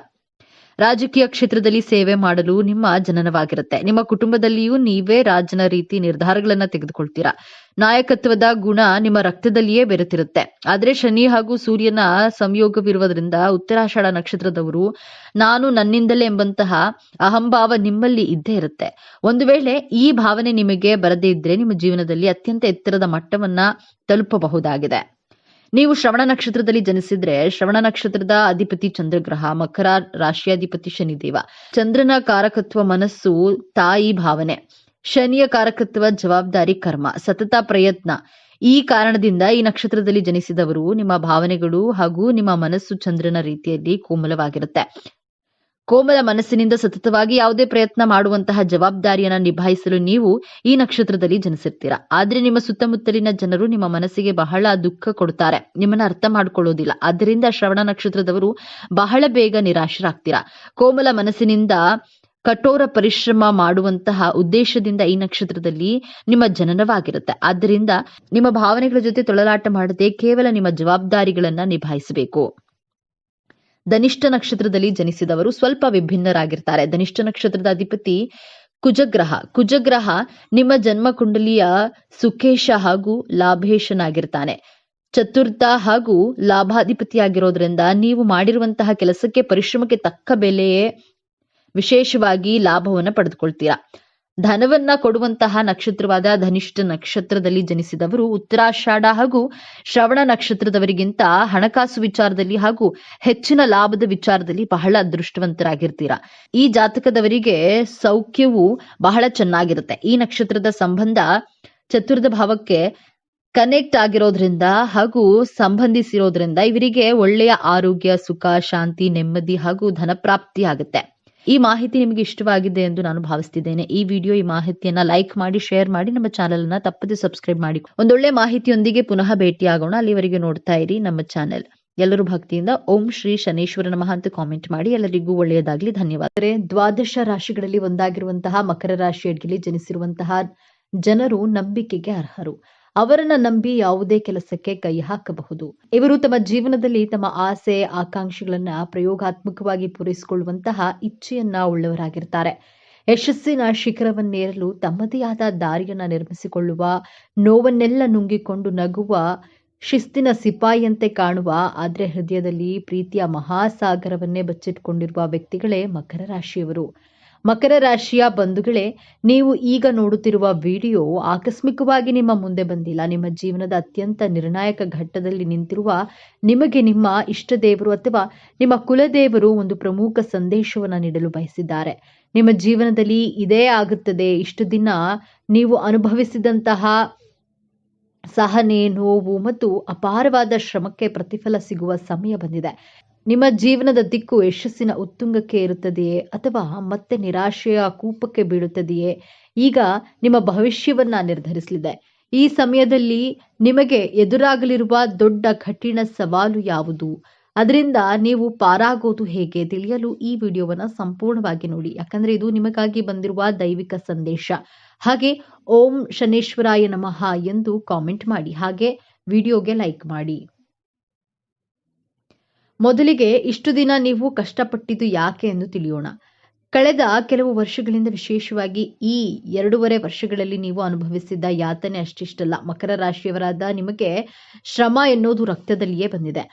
[SPEAKER 1] ರಾಜಕೀಯ ಕ್ಷೇತ್ರದಲ್ಲಿ ಸೇವೆ ಮಾಡಲು ನಿಮ್ಮ ಜನನವಾಗಿರುತ್ತೆ. ನಿಮ್ಮ ಕುಟುಂಬದಲ್ಲಿಯೂ ನೀವೇ ರಾಜನ ರೀತಿ ನಿರ್ಧಾರಗಳನ್ನ ತೆಗೆದುಕೊಳ್ತೀರಾ. ನಾಯಕತ್ವದ ಗುಣ ನಿಮ್ಮ ರಕ್ತದಲ್ಲಿಯೇ ಬೆರೆತಿರುತ್ತೆ. ಆದ್ರೆ ಶನಿ ಹಾಗೂ ಸೂರ್ಯನ ಸಂಯೋಗವಿರುವುದರಿಂದ ಉತ್ತರಾಷಾಢ ನಕ್ಷತ್ರದವರು ನಾನು ನನ್ನಿಂದಲೇ ಎಂಬಂತಹ ಅಹಂಭಾವ ನಿಮ್ಮಲ್ಲಿ ಇದ್ದೇ ಇರುತ್ತೆ. ಒಂದು ವೇಳೆ ಈ ಭಾವನೆ ನಿಮಗೆ ಬರದೇ ಇದ್ರೆ ನಿಮ್ಮ ಜೀವನದಲ್ಲಿ ಅತ್ಯಂತ ಎತ್ತರದ ಮಟ್ಟವನ್ನ ತಲುಪಬಹುದಾಗಿದೆ. ನೀವು ಶ್ರವಣ ನಕ್ಷತ್ರದಲ್ಲಿ ಜನಿಸಿದ್ರೆ ಶ್ರವಣ ನಕ್ಷತ್ರದ ಅಧಿಪತಿ ಚಂದ್ರಗ್ರಹ, ಮಕರ ರಾಶಿಯಾಧಿಪತಿ ಶನಿದೇವ. ಚಂದ್ರನ ಕಾರಕತ್ವ ಮನಸ್ಸು, ತಾಯಿ ಭಾವನೆ. ಶನಿಯ ಕಾರಕತ್ವ ಜವಾಬ್ದಾರಿ, ಕರ್ಮ, ಸತತ ಪ್ರಯತ್ನ. ಈ ಕಾರಣದಿಂದ ಈ ನಕ್ಷತ್ರದಲ್ಲಿ ಜನಿಸಿದವರು ನಿಮ್ಮ ಭಾವನೆಗಳು ಹಾಗೂ ನಿಮ್ಮ ಮನಸ್ಸು ಚಂದ್ರನ ರೀತಿಯಲ್ಲಿ ಕೋಮಲವಾಗಿರುತ್ತೆ. ಕೋಮಲ ಮನಸ್ಸಿನಿಂದ ಸತತವಾಗಿ ಯಾವುದೇ ಪ್ರಯತ್ನ ಮಾಡುವಂತಹ ಜವಾಬ್ದಾರಿಯನ್ನ ನಿಭಾಯಿಸಲು ನೀವು ಈ ನಕ್ಷತ್ರದಲ್ಲಿ ಜನಿಸಿರ್ತೀರಾ. ಆದ್ರೆ ನಿಮ್ಮ ಸುತ್ತಮುತ್ತಲಿನ ಜನರು ನಿಮ್ಮ ಮನಸ್ಸಿಗೆ ಬಹಳ ದುಃಖ ಕೊಡ್ತಾರೆ, ನಿಮ್ಮನ್ನ ಅರ್ಥ ಮಾಡ್ಕೊಳ್ಳೋದಿಲ್ಲ. ಆದ್ದರಿಂದ ಶ್ರವಣ ನಕ್ಷತ್ರದವರು ಬಹಳ ಬೇಗ ನಿರಾಶರಾಗ್ತೀರಾ. ಕೋಮಲ ಮನಸ್ಸಿನಿಂದ ಕಠೋರ ಪರಿಶ್ರಮ ಮಾಡುವಂತಹ ಉದ್ದೇಶದಿಂದ ಈ ನಕ್ಷತ್ರದಲ್ಲಿ ನಿಮ್ಮ ಜನನವಾಗಿರುತ್ತೆ. ಆದ್ದರಿಂದ ನಿಮ್ಮ ಭಾವನೆಗಳ ಜೊತೆ ತೊಳಲಾಟ ಮಾಡದೆ ಕೇವಲ ನಿಮ್ಮ ಜವಾಬ್ದಾರಿಗಳನ್ನ ನಿಭಾಯಿಸಬೇಕು. ಧನಿಷ್ಠ ನಕ್ಷತ್ರದಲ್ಲಿ ಜನಿಸಿದವರು ಸ್ವಲ್ಪ ವಿಭಿನ್ನರಾಗಿರ್ತಾರೆ. ಧನಿಷ್ಠ ನಕ್ಷತ್ರದ ಅಧಿಪತಿ ಕುಜಗ್ರಹ ನಿಮ್ಮ ಜನ್ಮ ಕುಂಡಲಿಯ ಸುಖೇಶ ಹಾಗೂ ಲಾಭೇಶನಾಗಿರ್ತಾನೆ. ಚತುರ್ಥ ಹಾಗೂ ಲಾಭಾಧಿಪತಿಯಾಗಿರೋದ್ರಿಂದ ನೀವು ಮಾಡಿರುವಂತಹ ಕೆಲಸಕ್ಕೆ ಪರಿಶ್ರಮಕ್ಕೆ ತಕ್ಕ ಬೆಲೆಯೇ ವಿಶೇಷವಾಗಿ ಲಾಭವನ್ನು ಪಡೆದುಕೊಳ್ತೀರಾ. ಧನವನ್ನ ಕೊಡುವಂತಹ ನಕ್ಷತ್ರವಾದ ಧನಿಷ್ಠ ನಕ್ಷತ್ರದಲ್ಲಿ ಜನಿಸಿದವರು ಉತ್ತರಾಷಾಢ ಹಾಗೂ ಶ್ರವಣ ನಕ್ಷತ್ರದವರಿಗಿಂತ ಹಣಕಾಸು ವಿಚಾರದಲ್ಲಿ ಹಾಗೂ ಹೆಚ್ಚಿನ ಲಾಭದ ವಿಚಾರದಲ್ಲಿ ಬಹಳ ಅದೃಷ್ಟವಂತರಾಗಿರ್ತೀರಾ. ಈ ಜಾತಕದವರಿಗೆ ಸೌಖ್ಯವು ಬಹಳ ಚೆನ್ನಾಗಿರುತ್ತೆ. ಈ ನಕ್ಷತ್ರದ ಸಂಬಂಧ ಚತುರ್ಥ ಭಾವಕ್ಕೆ ಕನೆಕ್ಟ್ ಆಗಿರೋದ್ರಿಂದ ಹಾಗೂ ಸಂಬಂಧಿಸಿರೋದ್ರಿಂದ ಇವರಿಗೆ ಒಳ್ಳೆಯ ಆರೋಗ್ಯ, ಸುಖ, ಶಾಂತಿ, ನೆಮ್ಮದಿ ಹಾಗೂ ಧನಪ್ರಾಪ್ತಿ ಆಗುತ್ತೆ. ಈ ಮಾಹಿತಿ ನಿಮಗೆ ಇಷ್ಟವಾಗಿದೆ ಎಂದು ನಾನು ಭಾವಿಸ್ತಿದ್ದೇನೆ. ಈ ಮಾಹಿತಿಯನ್ನ ಲೈಕ್ ಮಾಡಿ, ಶೇರ್ ಮಾಡಿ, ನಮ್ಮ ಚಾನೆಲ್ ಅನ್ನ ತಪ್ಪದೆ ಸಬ್ಸ್ಕ್ರೈಬ್ ಮಾಡಿ. ಒಂದೊಳ್ಳೆ ಮಾಹಿತಿಯೊಂದಿಗೆ ಪುನಃ ಭೇಟಿಯಾಗೋಣ. ಅಲ್ಲಿವರೆಗೆ ನೋಡ್ತಾ ಇರಿ ನಮ್ಮ ಚಾನೆಲ್. ಎಲ್ಲರೂ ಭಕ್ತಿಯಿಂದ ಓಂ ಶ್ರೀ ಶನೇಶ್ವರ ನಮಃ ಅಂತ ಕಾಮೆಂಟ್ ಮಾಡಿ. ಎಲ್ಲರಿಗೂ ಒಳ್ಳೆಯದಾಗ್ಲಿ. ಧನ್ಯವಾದ. ದ್ವಾದಶ ರಾಶಿಗಳಲ್ಲಿ ಒಂದಾಗಿರುವಂತಹ ಮಕರ ರಾಶಿಯಲ್ಲಿ ಜನಿಸಿರುವಂತಹ ಜನರು ನಂಬಿಕೆಗೆ ಅರ್ಹರು. ಅವರನ್ನ ನಂಬಿ ಯಾವುದೇ ಕೆಲಸಕ್ಕೆ ಕೈ ಹಾಕಬಹುದು. ಇವರು ತಮ್ಮ ಜೀವನದಲ್ಲಿ ತಮ್ಮ ಆಸೆ, ಆಕಾಂಕ್ಷೆಗಳನ್ನ ಪ್ರಯೋಗಾತ್ಮಕವಾಗಿ ಪೂರೈಸಿಕೊಳ್ಳುವಂತಹ ಇಚ್ಛೆಯನ್ನ ಉಳ್ಳವರಾಗಿರ್ತಾರೆ. ಯಶಸ್ಸಿನ ಶಿಖರವನ್ನೇರಲು ತಮ್ಮದೇ ಆದ ದಾರಿಯನ್ನ ನಿರ್ಮಿಸಿಕೊಳ್ಳುವ, ನೋವನ್ನೆಲ್ಲ ನುಂಗಿಕೊಂಡು ನಗುವ, ಶಿಸ್ತಿನ ಸಿಪಾಯಿಯಂತೆ ಕಾಣುವ, ಆದ್ರೆ ಹೃದಯದಲ್ಲಿ ಪ್ರೀತಿಯ ಮಹಾಸಾಗರವನ್ನೇ ಬಚ್ಚಿಟ್ಕೊಂಡಿರುವ ವ್ಯಕ್ತಿಗಳೇ ಮಕರ ರಾಶಿಯವರು. ಮಕರ ರಾಶಿಯ ಬಂಧುಗಳೇ, ನೀವು ಈಗ ನೋಡುತ್ತಿರುವ ವಿಡಿಯೋ ಆಕಸ್ಮಿಕವಾಗಿ ನಿಮ್ಮ ಮುಂದೆ ಬಂದಿಲ್ಲ. ನಿಮ್ಮ ಜೀವನದ ಅತ್ಯಂತ ನಿರ್ಣಾಯಕ ಘಟ್ಟದಲ್ಲಿ ನಿಂತಿರುವ ನಿಮಗೆ ನಿಮ್ಮ ಇಷ್ಟ ದೇವರು ಅಥವಾ ನಿಮ್ಮ ಕುಲದೇವರು ಒಂದು ಪ್ರಮುಖ ಸಂದೇಶವನ್ನು ನೀಡಲು ಬಯಸಿದ್ದಾರೆ. ನಿಮ್ಮ ಜೀವನದಲ್ಲಿ ಇದೇ ಆಗುತ್ತದೆ. ಇಷ್ಟು ದಿನ ನೀವು ಅನುಭವಿಸಿದಂತಹ ಸಹನೆ, ನೋವು ಮತ್ತು ಅಪಾರವಾದ ಶ್ರಮಕ್ಕೆ ಪ್ರತಿಫಲ ಸಿಗುವ ಸಮಯ ಬಂದಿದೆ. ನಿಮ್ಮ ಜೀವನದ ದಿಕ್ಕು ಯಶಸ್ಸಿನ ಉತ್ತುಂಗಕ್ಕೆ ಇರುತ್ತದೆಯೇ ಅಥವಾ ಮತ್ತೆ ನಿರಾಶೆಯ ಕೂಪಕ್ಕೆ ಬೀಳುತ್ತದೆಯೇ? ಈಗ ನಿಮ್ಮ ಭವಿಷ್ಯವನ್ನ ನಿರ್ಧರಿಸಲಿದೆ. ಈ ಸಮಯದಲ್ಲಿ ನಿಮಗೆ ಎದುರಾಗಲಿರುವ ದೊಡ್ಡ ಕಠಿಣ ಸವಾಲು ಯಾವುದು? ಅದರಿಂದ ನೀವು ಪಾರಾಗೋದು ಹೇಗೆ ತಿಳಿಯಲು ಈ ವಿಡಿಯೋವನ್ನ ಸಂಪೂರ್ಣವಾಗಿ ನೋಡಿ. ಯಾಕಂದ್ರೆ ಇದು ನಿಮಗಾಗಿ ಬಂದಿರುವ ದೈವಿಕ ಸಂದೇಶ. ಹಾಗೆ ಓಂ ಶನೇಶ್ವರಾಯ ನಮಃ ಎಂದು ಕಾಮೆಂಟ್ ಮಾಡಿ. ಹಾಗೆ ವಿಡಿಯೋಗೆ ಲೈಕ್ ಮಾಡಿ. ಮೊದಲಿಗೆ ಇಷ್ಟು ದಿನ ನೀವು ಕಷ್ಟಪಟ್ಟಿದ್ದು ಯಾಕೆ ಎಂದು ತಿಳಿಯೋಣ. ಕಳೆದ ಕೆಲವು ವರ್ಷಗಳಿಂದ, ವಿಶೇಷವಾಗಿ ಈ 2.5 ವರ್ಷಗಳಲ್ಲಿ ನೀವು ಅನುಭವಿಸಿದ್ದ ಯಾತನೆ ಅಷ್ಟಿಷ್ಟಲ್ಲ. ಮಕರ ರಾಶಿಯವರಾದ ನಿಮಗೆ ಶ್ರಮ ಎನ್ನುವುದು ರಕ್ತದಲ್ಲಿಯೇ ಬಂದಿದೆ.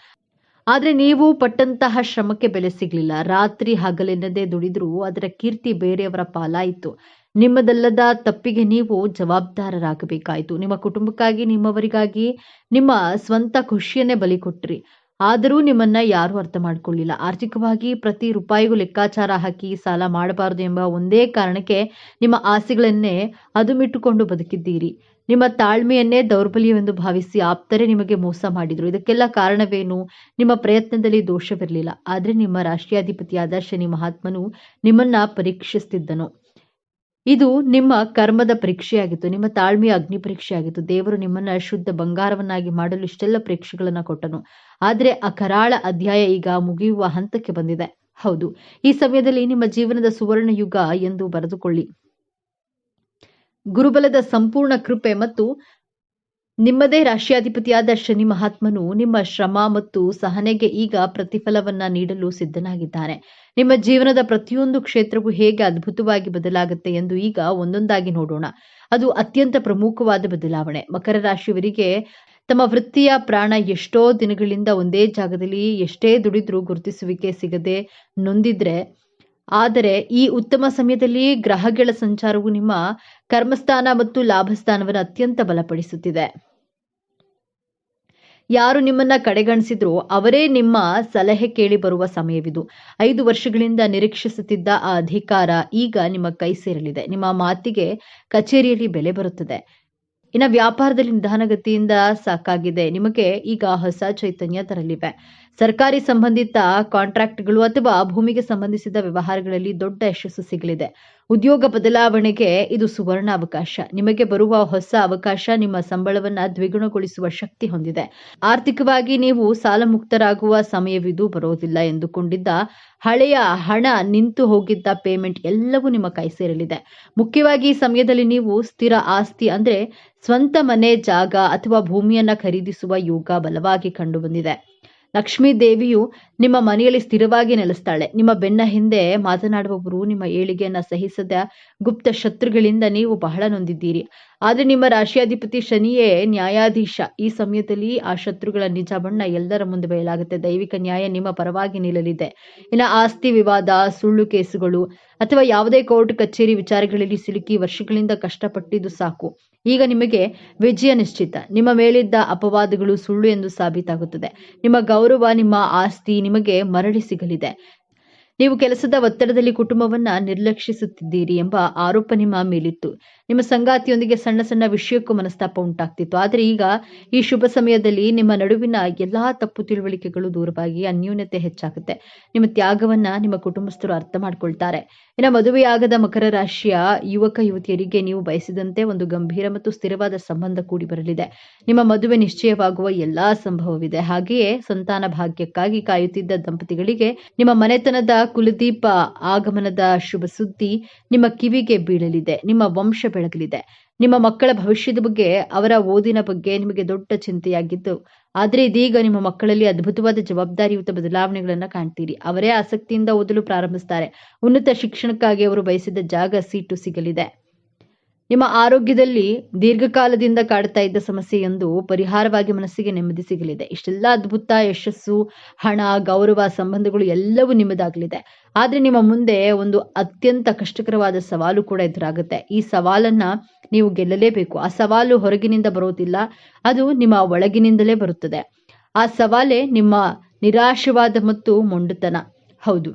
[SPEAKER 1] ಆದ್ರೆ ನೀವು ಪಟ್ಟಂತಹ ಶ್ರಮಕ್ಕೆ ಬೆಲೆ ಸಿಗಲಿಲ್ಲ. ರಾತ್ರಿ ಹಗಲೆನ್ನದೇ ದುಡಿದ್ರೂ ಅದರ ಕೀರ್ತಿ ಬೇರೆಯವರ ಪಾಲಾಯಿತು. ನಿಮ್ಮದಲ್ಲದ ತಪ್ಪಿಗೆ ನೀವು ಜವಾಬ್ದಾರರಾಗಬೇಕಾಯಿತು. ನಿಮ್ಮ ಕುಟುಂಬಕ್ಕಾಗಿ, ನಿಮ್ಮವರಿಗಾಗಿ ನಿಮ್ಮ ಸ್ವಂತ ಖುಷಿಯನ್ನೇ ಬಲಿ ಕೊಟ್ರಿ. ಆದರೂ ನಿಮ್ಮನ್ನ ಯಾರೂ ಅರ್ಥ ಮಾಡಿಕೊಳ್ಳಿಲ್ಲ. ಆರ್ಥಿಕವಾಗಿ ಪ್ರತಿ ರೂಪಾಯಿಗೂ ಲೆಕ್ಕಾಚಾರ ಹಾಕಿ ಸಾಲ ಮಾಡಬಾರದು ಎಂಬ ಒಂದೇ ಕಾರಣಕ್ಕೆ ನಿಮ್ಮ ಆಸೆಗಳನ್ನೇ ಅದುಮಿಟ್ಟುಕೊಂಡು ಬದುಕಿದ್ದೀರಿ. ನಿಮ್ಮ ತಾಳ್ಮೆಯನ್ನೇ ದೌರ್ಬಲ್ಯವೆಂದು ಭಾವಿಸಿ ಆಪ್ತರೇ ನಿಮಗೆ ಮೋಸ ಮಾಡಿದ್ರು. ಇದಕ್ಕೆಲ್ಲ ಕಾರಣವೇನು? ನಿಮ್ಮ ಪ್ರಯತ್ನದಲ್ಲಿ ದೋಷವಿರಲಿಲ್ಲ. ಆದ್ರೆ ನಿಮ್ಮ ರಾಷ್ಟ್ರಾಧಿಪತಿಯಾದ ಶನಿ ಮಹಾತ್ಮನು ನಿಮ್ಮನ್ನ ಪರೀಕ್ಷಿಸುತ್ತಿದ್ದನು. ಇದು ನಿಮ್ಮ ಕರ್ಮದ ಪರೀಕ್ಷೆಯಾಗಿತ್ತು. ನಿಮ್ಮ ತಾಳ್ಮೆಯ ಅಗ್ನಿ ಪರೀಕ್ಷೆಯಾಗಿತ್ತು. ದೇವರು ನಿಮ್ಮನ್ನ ಶುದ್ಧ ಬಂಗಾರವನ್ನಾಗಿ ಮಾಡಲು ಇಷ್ಟೆಲ್ಲ ಪರೀಕ್ಷೆಗಳನ್ನ ಕೊಟ್ಟನು. ಆದ್ರೆ ಆ ಕರಾಳ ಅಧ್ಯಾಯ ಈಗ ಮುಗಿಯುವ ಹಂತಕ್ಕೆ ಬಂದಿದೆ. ಹೌದು, ಈ ಸಮಯದಲ್ಲಿ ನಿಮ್ಮ ಜೀವನದ ಸುವರ್ಣ ಯುಗ ಎಂದು ಬರೆದುಕೊಳ್ಳಿ. ಗುರುಬಲದ ಸಂಪೂರ್ಣ ಕೃಪೆ ಮತ್ತು ನಿಮ್ಮದೇ ರಾಶಿಯಾಧಿಪತಿಯಾದ ಶನಿ ಮಹಾತ್ಮನು ನಿಮ್ಮ ಶ್ರಮ ಮತ್ತು ಸಹನೆಗೆ ಈಗ ಪ್ರತಿಫಲವನ್ನ ನೀಡಲು ಸಿದ್ಧನಾಗಿದ್ದಾನೆ. ನಿಮ್ಮ ಜೀವನದ ಪ್ರತಿಯೊಂದು ಕ್ಷೇತ್ರವೂ ಹೇಗೆ ಅದ್ಭುತವಾಗಿ ಬದಲಾಗುತ್ತೆ ಎಂದು ಈಗ ಒಂದೊಂದಾಗಿ ನೋಡೋಣ. ಅದು ಅತ್ಯಂತ ಪ್ರಮುಖವಾದ ಬದಲಾವಣೆ. ಮಕರ ರಾಶಿಯವರಿಗೆ ತಮ್ಮ ವೃತ್ತಿಯ ಪ್ರಾಣ ಎಷ್ಟೋ ದಿನಗಳಿಂದ ಒಂದೇ ಜಾಗದಲ್ಲಿ ಎಷ್ಟೇ ದುಡಿದ್ರೂ ಗುರುತಿಸುವಿಕೆ ಸಿಗದೆ ನೊಂದಿದ್ರೆ, ಆದರೆ ಈ ಉತ್ತಮ ಸಮಯದಲ್ಲಿ ಗ್ರಹಗಳ ಸಂಚಾರವು ನಿಮ್ಮ ಕರ್ಮಸ್ಥಾನ ಮತ್ತು ಲಾಭಸ್ಥಾನವನ್ನು ಅತ್ಯಂತ ಬಲಪಡಿಸುತ್ತಿದೆ. ಯಾರು ನಿಮ್ಮನ್ನ ಕಡೆಗಣಿಸಿದ್ರೋ ಅವರೇ ನಿಮ್ಮ ಸಲಹೆ ಕೇಳಿ ಬರುವ ಸಮಯವಿದು. 5 ವರ್ಷಗಳಿಂದ ನಿರೀಕ್ಷಿಸುತ್ತಿದ್ದ ಆ ಅಧಿಕಾರ ಈಗ ನಿಮ್ಮ ಕೈ ಸೇರಲಿದೆ. ನಿಮ್ಮ ಮಾತಿಗೆ ಕಚೇರಿಯಲ್ಲಿ ಬೆಲೆ ಬರುತ್ತದೆ. ಇನ್ನು ವ್ಯಾಪಾರದಲ್ಲಿ ನಿಧಾನಗತಿಯಿಂದ ಸಾಕಾಗಿದೆ. ನಿಮಗೆ ಈಗ ಹೊಸ ಚೈತನ್ಯ ತರಲಿವೆ. ಸರ್ಕಾರಿ ಸಂಬಂಧಿತ ಕಾಂಟ್ರಾಕ್ಟ್ಗಳು ಅಥವಾ ಭೂಮಿಗೆ ಸಂಬಂಧಿಸಿದ ವ್ಯವಹಾರಗಳಲ್ಲಿ ದೊಡ್ಡ ಯಶಸ್ಸು ಸಿಗಲಿದೆ. ಉದ್ಯೋಗ ಬದಲಾವಣೆಗೆ ಇದು ಸುವರ್ಣ ಅವಕಾಶ. ನಿಮಗೆ ಬರುವ ಹೊಸ ಅವಕಾಶ ನಿಮ್ಮ ಸಂಬಳವನ್ನ ದ್ವಿಗುಣಗೊಳಿಸುವ ಶಕ್ತಿ ಹೊಂದಿದೆ. ಆರ್ಥಿಕವಾಗಿ ನೀವು ಸಾಲ ಮುಕ್ತರಾಗುವ ಸಮಯವಿದು. ಬರೋದಿಲ್ಲ ಎಂದುಕೊಂಡಿದ್ದ ಹಳೆಯ ಹಣ, ನಿಂತು ಹೋಗಿದ್ದ ಪೇಮೆಂಟ್ ಎಲ್ಲವೂ ನಿಮ್ಮ ಕೈ ಸೇರಲಿದೆ. ಮುಖ್ಯವಾಗಿ ಈ ಸಮಯದಲ್ಲಿ ನೀವು ಸ್ಥಿರ ಆಸ್ತಿ ಅಂದ್ರೆ ಸ್ವಂತ ಮನೆ, ಜಾಗ ಅಥವಾ ಭೂಮಿಯನ್ನ ಖರೀದಿಸುವ ಯೋಗ ಬಲವಾಗಿ ಕಂಡು ಬಂದಿದೆ. ಲಕ್ಷ್ಮೀ ದೇವಿಯು ನಿಮ್ಮ ಮನೆಯಲ್ಲಿ ಸ್ಥಿರವಾಗಿ ನೆಲೆಸ್ತಾಳೆ. ನಿಮ್ಮ ಬೆನ್ನ ಹಿಂದೆ ಮಾತನಾಡುವವರು ನಿಮ್ಮ ಏಳಿಗೆಯನ್ನ ಸಹಿಸದ ಗುಪ್ತ ಶತ್ರುಗಳಿಂದ ನೀವು ಬಹಳ ನೊಂದಿದ್ದೀರಿ. ಆದ್ರೆ ನಿಮ್ಮ ರಾಶಿಯಾಧಿಪತಿ ಶನಿಯೇ ನ್ಯಾಯಾಧೀಶ. ಈ ಸಮಯದಲ್ಲಿ ಆ ಶತ್ರುಗಳ ನಿಜ ಬಣ್ಣ ಎಲ್ಲರ ಮುಂದೆ ಬಯಲಾಗುತ್ತೆ. ದೈವಿಕ ನ್ಯಾಯ ನಿಮ್ಮ ಪರವಾಗಿ ನಿಲ್ಲಲಿದೆ. ಇನ್ನು ಆಸ್ತಿ ವಿವಾದ, ಸುಳ್ಳು ಕೇಸುಗಳು ಅಥವಾ ಯಾವುದೇ ಕೋರ್ಟ್ ಕಚೇರಿ ವಿಚಾರಗಳಲ್ಲಿ ಸಿಲುಕಿ ವರ್ಷಗಳಿಂದ ಕಷ್ಟಪಟ್ಟಿದ್ದು ಸಾಕು. ಈಗ ನಿಮಗೆ ವಿಜಯ ನಿಶ್ಚಿತ. ನಿಮ್ಮ ಮೇಲಿದ್ದ ಅಪವಾದಗಳು ಸುಳ್ಳು ಎಂದು ಸಾಬೀತಾಗುತ್ತದೆ. ನಿಮ್ಮ ಗೌರವ, ನಿಮ್ಮ ಆಸ್ತಿ ನಿಮಗೆ ಮರಳಿ ಸಿಗಲಿದೆ. ನೀವು ಕೆಲಸದ ಒತ್ತಡದಲ್ಲಿ ಕುಟುಂಬವನ್ನ ನಿರ್ಲಕ್ಷಿಸುತ್ತಿದ್ದೀರಿ ಎಂಬ ಆರೋಪ ನಿಮ್ಮ ಮೇಲಿತ್ತು. ನಿಮ್ಮ ಸಂಗಾತಿಯೊಂದಿಗೆ ಸಣ್ಣ ಸಣ್ಣ ವಿಷಯಕ್ಕೂ ಮನಸ್ತಾಪ ಉಂಟಾಗ್ತಿತ್ತು. ಆದರೆ ಈಗ ಈ ಶುಭ ಸಮಯದಲ್ಲಿ ನಿಮ್ಮ ನಡುವಿನ ಎಲ್ಲಾ ತಪ್ಪು ತಿಳುವಳಿಕೆಗಳು ದೂರವಾಗಿ ಅನ್ಯೋನ್ಯತೆ ಹೆಚ್ಚಾಗುತ್ತೆ. ನಿಮ್ಮ ತ್ಯಾಗವನ್ನ ನಿಮ್ಮ ಕುಟುಂಬಸ್ಥರು ಅರ್ಥ ಮಾಡ್ಕೊಳ್ತಾರೆ. ಇನ್ನು ಮದುವೆಯಾಗದ ಮಕರ ರಾಶಿಯ ಯುವಕ ಯುವತಿಯರಿಗೆ ನೀವು ಬಯಸಿದಂತೆ ಒಂದು ಗಂಭೀರ ಮತ್ತು ಸ್ಥಿರವಾದ ಸಂಬಂಧ ಕೂಡಿ ಬರಲಿದೆ. ನಿಮ್ಮ ಮದುವೆ ನಿಶ್ಚಯವಾಗುವ ಎಲ್ಲಾ ಸಂಭವವಿದೆ. ಹಾಗೆಯೇ ಸಂತಾನ ಭಾಗ್ಯಕ್ಕಾಗಿ ಕಾಯುತ್ತಿದ್ದ ದಂಪತಿಗಳಿಗೆ ನಿಮ್ಮ ಮನೆತನದ ಕುಲದೀಪ ಆಗಮನದ ಶುಭ ಸುದ್ದಿ ನಿಮ್ಮ ಕಿವಿಗೆ ಬೀಳಲಿದೆ. ನಿಮ್ಮ ವಂಶ ಬೆಳಗಲಿದೆ. ನಿಮ್ಮ ಮಕ್ಕಳ ಭವಿಷ್ಯದ ಬಗ್ಗೆ, ಅವರ ಓದಿನ ಬಗ್ಗೆ ನಿಮಗೆ ದೊಡ್ಡ ಚಿಂತೆಯಾಗಿದ್ದು, ಆದರೆ ಇದೀಗ ನಿಮ್ಮ ಮಕ್ಕಳಲ್ಲಿ ಅದ್ಭುತವಾದ ಜವಾಬ್ದಾರಿಯುತ ಬದಲಾವಣೆಗಳನ್ನ ಕಾಣ್ತೀರಿ. ಅವರೇ ಆಸಕ್ತಿಯಿಂದ ಓದಲು ಪ್ರಾರಂಭಿಸ್ತಾರೆ. ಉನ್ನತ ಶಿಕ್ಷಣಕ್ಕಾಗಿ ಅವರು ಬಯಸಿದ ಜಾಗ, ಸೀಟು ಸಿಗಲಿದೆ. ನಿಮ್ಮ ಆರೋಗ್ಯದಲ್ಲಿ ದೀರ್ಘಕಾಲದಿಂದ ಕಾಡ್ತಾ ಇದ್ದ ಸಮಸ್ಯೆಯೊಂದು ಪರಿಹಾರವಾಗಿ ಮನಸ್ಸಿಗೆ ನೆಮ್ಮದಿ ಸಿಗಲಿದೆ. ಇಷ್ಟೆಲ್ಲ ಅದ್ಭುತ ಯಶಸ್ಸು, ಹಣ, ಗೌರವ, ಸಂಬಂಧಗಳು ಎಲ್ಲವೂ ನಿಮ್ಮದಾಗಲಿದೆ. ಆದ್ರೆ ನಿಮ್ಮ ಮುಂದೆ ಒಂದು ಅತ್ಯಂತ ಕಷ್ಟಕರವಾದ ಸವಾಲು ಕೂಡ ಎದುರಾಗುತ್ತೆ. ಈ ಸವಾಲನ್ನ ನೀವು ಗೆಲ್ಲಲೇಬೇಕು. ಆ ಸವಾಲು ಹೊರಗಿನಿಂದ ಬರೋದಿಲ್ಲ, ಅದು ನಿಮ್ಮ ಒಳಗಿನಿಂದಲೇ ಬರುತ್ತದೆ. ಆ ಸವಾಲೇ ನಿಮ್ಮ ನಿರಾಶವಾದ ಮತ್ತು ಮೊಂಡುತನ. ಹೌದು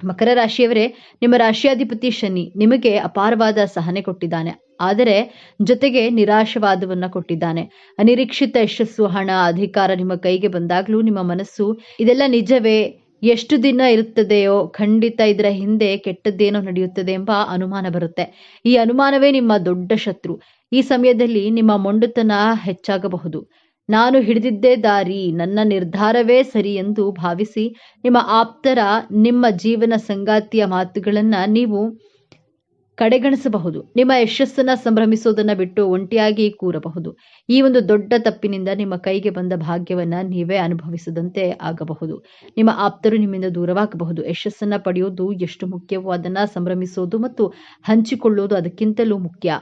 [SPEAKER 1] ಮಕರ ರಾಶಿಯವರೇ, ನಿಮ್ಮ ರಾಶಿಯಾಧಿಪತಿ ಶನಿ ನಿಮಗೆ ಅಪಾರವಾದ ಸಹನೆ ಕೊಟ್ಟಿದ್ದಾನೆ, ಆದರೆ ಜೊತೆಗೆ ನಿರಾಶವಾದವನ್ನ ಕೊಟ್ಟಿದ್ದಾನೆ. ಅನಿರೀಕ್ಷಿತ ಯಶಸ್ಸು, ಹಣ, ಅಧಿಕಾರ ನಿಮ್ಮ ಕೈಗೆ ಬಂದಾಗ್ಲೂ ನಿಮ್ಮ ಮನಸ್ಸು ಇದೆಲ್ಲ ನಿಜವೇ, ಎಷ್ಟು ದಿನ ಇರುತ್ತದೆಯೋ, ಖಂಡಿತ ಇದರ ಹಿಂದೆ ಕೆಟ್ಟದ್ದೇನೋ ನಡೆಯುತ್ತದೆ ಎಂಬ ಅನುಮಾನ ಬರುತ್ತೆ. ಈ ಅನುಮಾನವೇ ನಿಮ್ಮ ದೊಡ್ಡ ಶತ್ರು. ಈ ಸಮಯದಲ್ಲಿ ನಿಮ್ಮ ಮೊಂಡುತನ ಹೆಚ್ಚಾಗಬಹುದು. ನಾನು ಹಿಡಿದಿದ್ದೇ ದಾರಿ, ನನ್ನ ನಿರ್ಧಾರವೇ ಸರಿ ಎಂದು ಭಾವಿಸಿ ನಿಮ್ಮ ಆಪ್ತರ, ನಿಮ್ಮ ಜೀವನ ಸಂಗಾತಿಯ ಮಾತುಗಳನ್ನ ನೀವು ಕಡೆಗಣಿಸಬಹುದು. ನಿಮ್ಮ ಯಶಸ್ಸನ್ನ ಸಂಭ್ರಮಿಸೋದನ್ನ ಬಿಟ್ಟು ಒಂಟಿಯಾಗಿ ಕೂರಬಹುದು. ಈ ಒಂದು ದೊಡ್ಡ ತಪ್ಪಿನಿಂದ ನಿಮ್ಮ ಕೈಗೆ ಬಂದ ಭಾಗ್ಯವನ್ನ ನೀವೇ ಅನುಭವಿಸದಂತೆ ಆಗಬಹುದು. ನಿಮ್ಮ ಆಪ್ತರು ನಿಮ್ಮಿಂದ ದೂರವಾಗಬಹುದು. ಯಶಸ್ಸನ್ನ ಪಡೆಯೋದು ಎಷ್ಟು ಮುಖ್ಯವೋ ಅದನ್ನ ಸಂಭ್ರಮಿಸೋದು ಮತ್ತು ಹಂಚಿಕೊಳ್ಳೋದು ಅದಕ್ಕಿಂತಲೂ ಮುಖ್ಯ.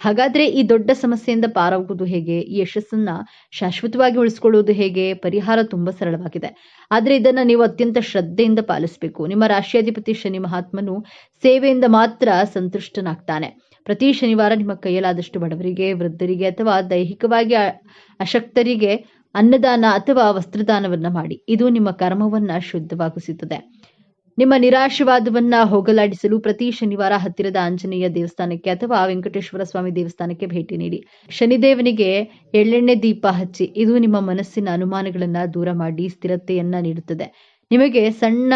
[SPEAKER 1] ಹಾಗಾದ್ರೆ ಈ ದೊಡ್ಡ ಸಮಸ್ಯೆಯಿಂದ ಪಾರಾಗುವುದು ಹೇಗೆ? ಈ ಯಶಸ್ಸನ್ನ ಶಾಶ್ವತವಾಗಿ ಉಳಿಸ್ಕೊಳ್ಳೋದು ಹೇಗೆ? ಪರಿಹಾರ ತುಂಬಾ ಸರಳವಾಗಿದೆ, ಆದ್ರೆ ಇದನ್ನ ನೀವು ಅತ್ಯಂತ ಶ್ರದ್ಧೆಯಿಂದ ಪಾಲಿಸಬೇಕು. ನಿಮ್ಮ ರಾಶಿಯಾಧಿಪತಿ ಶನಿ ಮಹಾತ್ಮನು ಸೇವೆಯಿಂದ ಮಾತ್ರ ಸಂತುಷ್ಟನಾಗ್ತಾನೆ. ಪ್ರತಿ ಶನಿವಾರ ನಿಮ್ಮ ಕೈಯಲ್ಲಾದಷ್ಟು ಬಡವರಿಗೆ, ವೃದ್ಧರಿಗೆ ಅಥವಾ ದೈಹಿಕವಾಗಿ ಅಶಕ್ತರಿಗೆ ಅನ್ನದಾನ ಅಥವಾ ವಸ್ತ್ರದಾನವನ್ನ ಮಾಡಿ. ಇದು ನಿಮ್ಮ ಕರ್ಮವನ್ನ ಶುದ್ಧವಾಗಿಸುತ್ತದೆ. ನಿಮ್ಮ ನಿರಾಶವಾದವನ್ನ ಹೋಗಲಾಡಿಸಲು ಪ್ರತಿ ಶನಿವಾರ ಹತ್ತಿರದ ಆಂಜನೇಯ ದೇವಸ್ಥಾನಕ್ಕೆ ಅಥವಾ ವೆಂಕಟೇಶ್ವರ ಸ್ವಾಮಿ ದೇವಸ್ಥಾನಕ್ಕೆ ಭೇಟಿ ನೀಡಿ. ಶನಿದೇವನಿಗೆ ಎಳ್ಳೆಣ್ಣೆ ದೀಪ ಹಚ್ಚಿ. ಇದು ನಿಮ್ಮ ಮನಸ್ಸಿನ ಅನುಮಾನಗಳನ್ನ ದೂರ ಮಾಡಿ ಸ್ಥಿರತೆಯನ್ನ ನೀಡುತ್ತದೆ. ನಿಮಗೆ ಸಣ್ಣ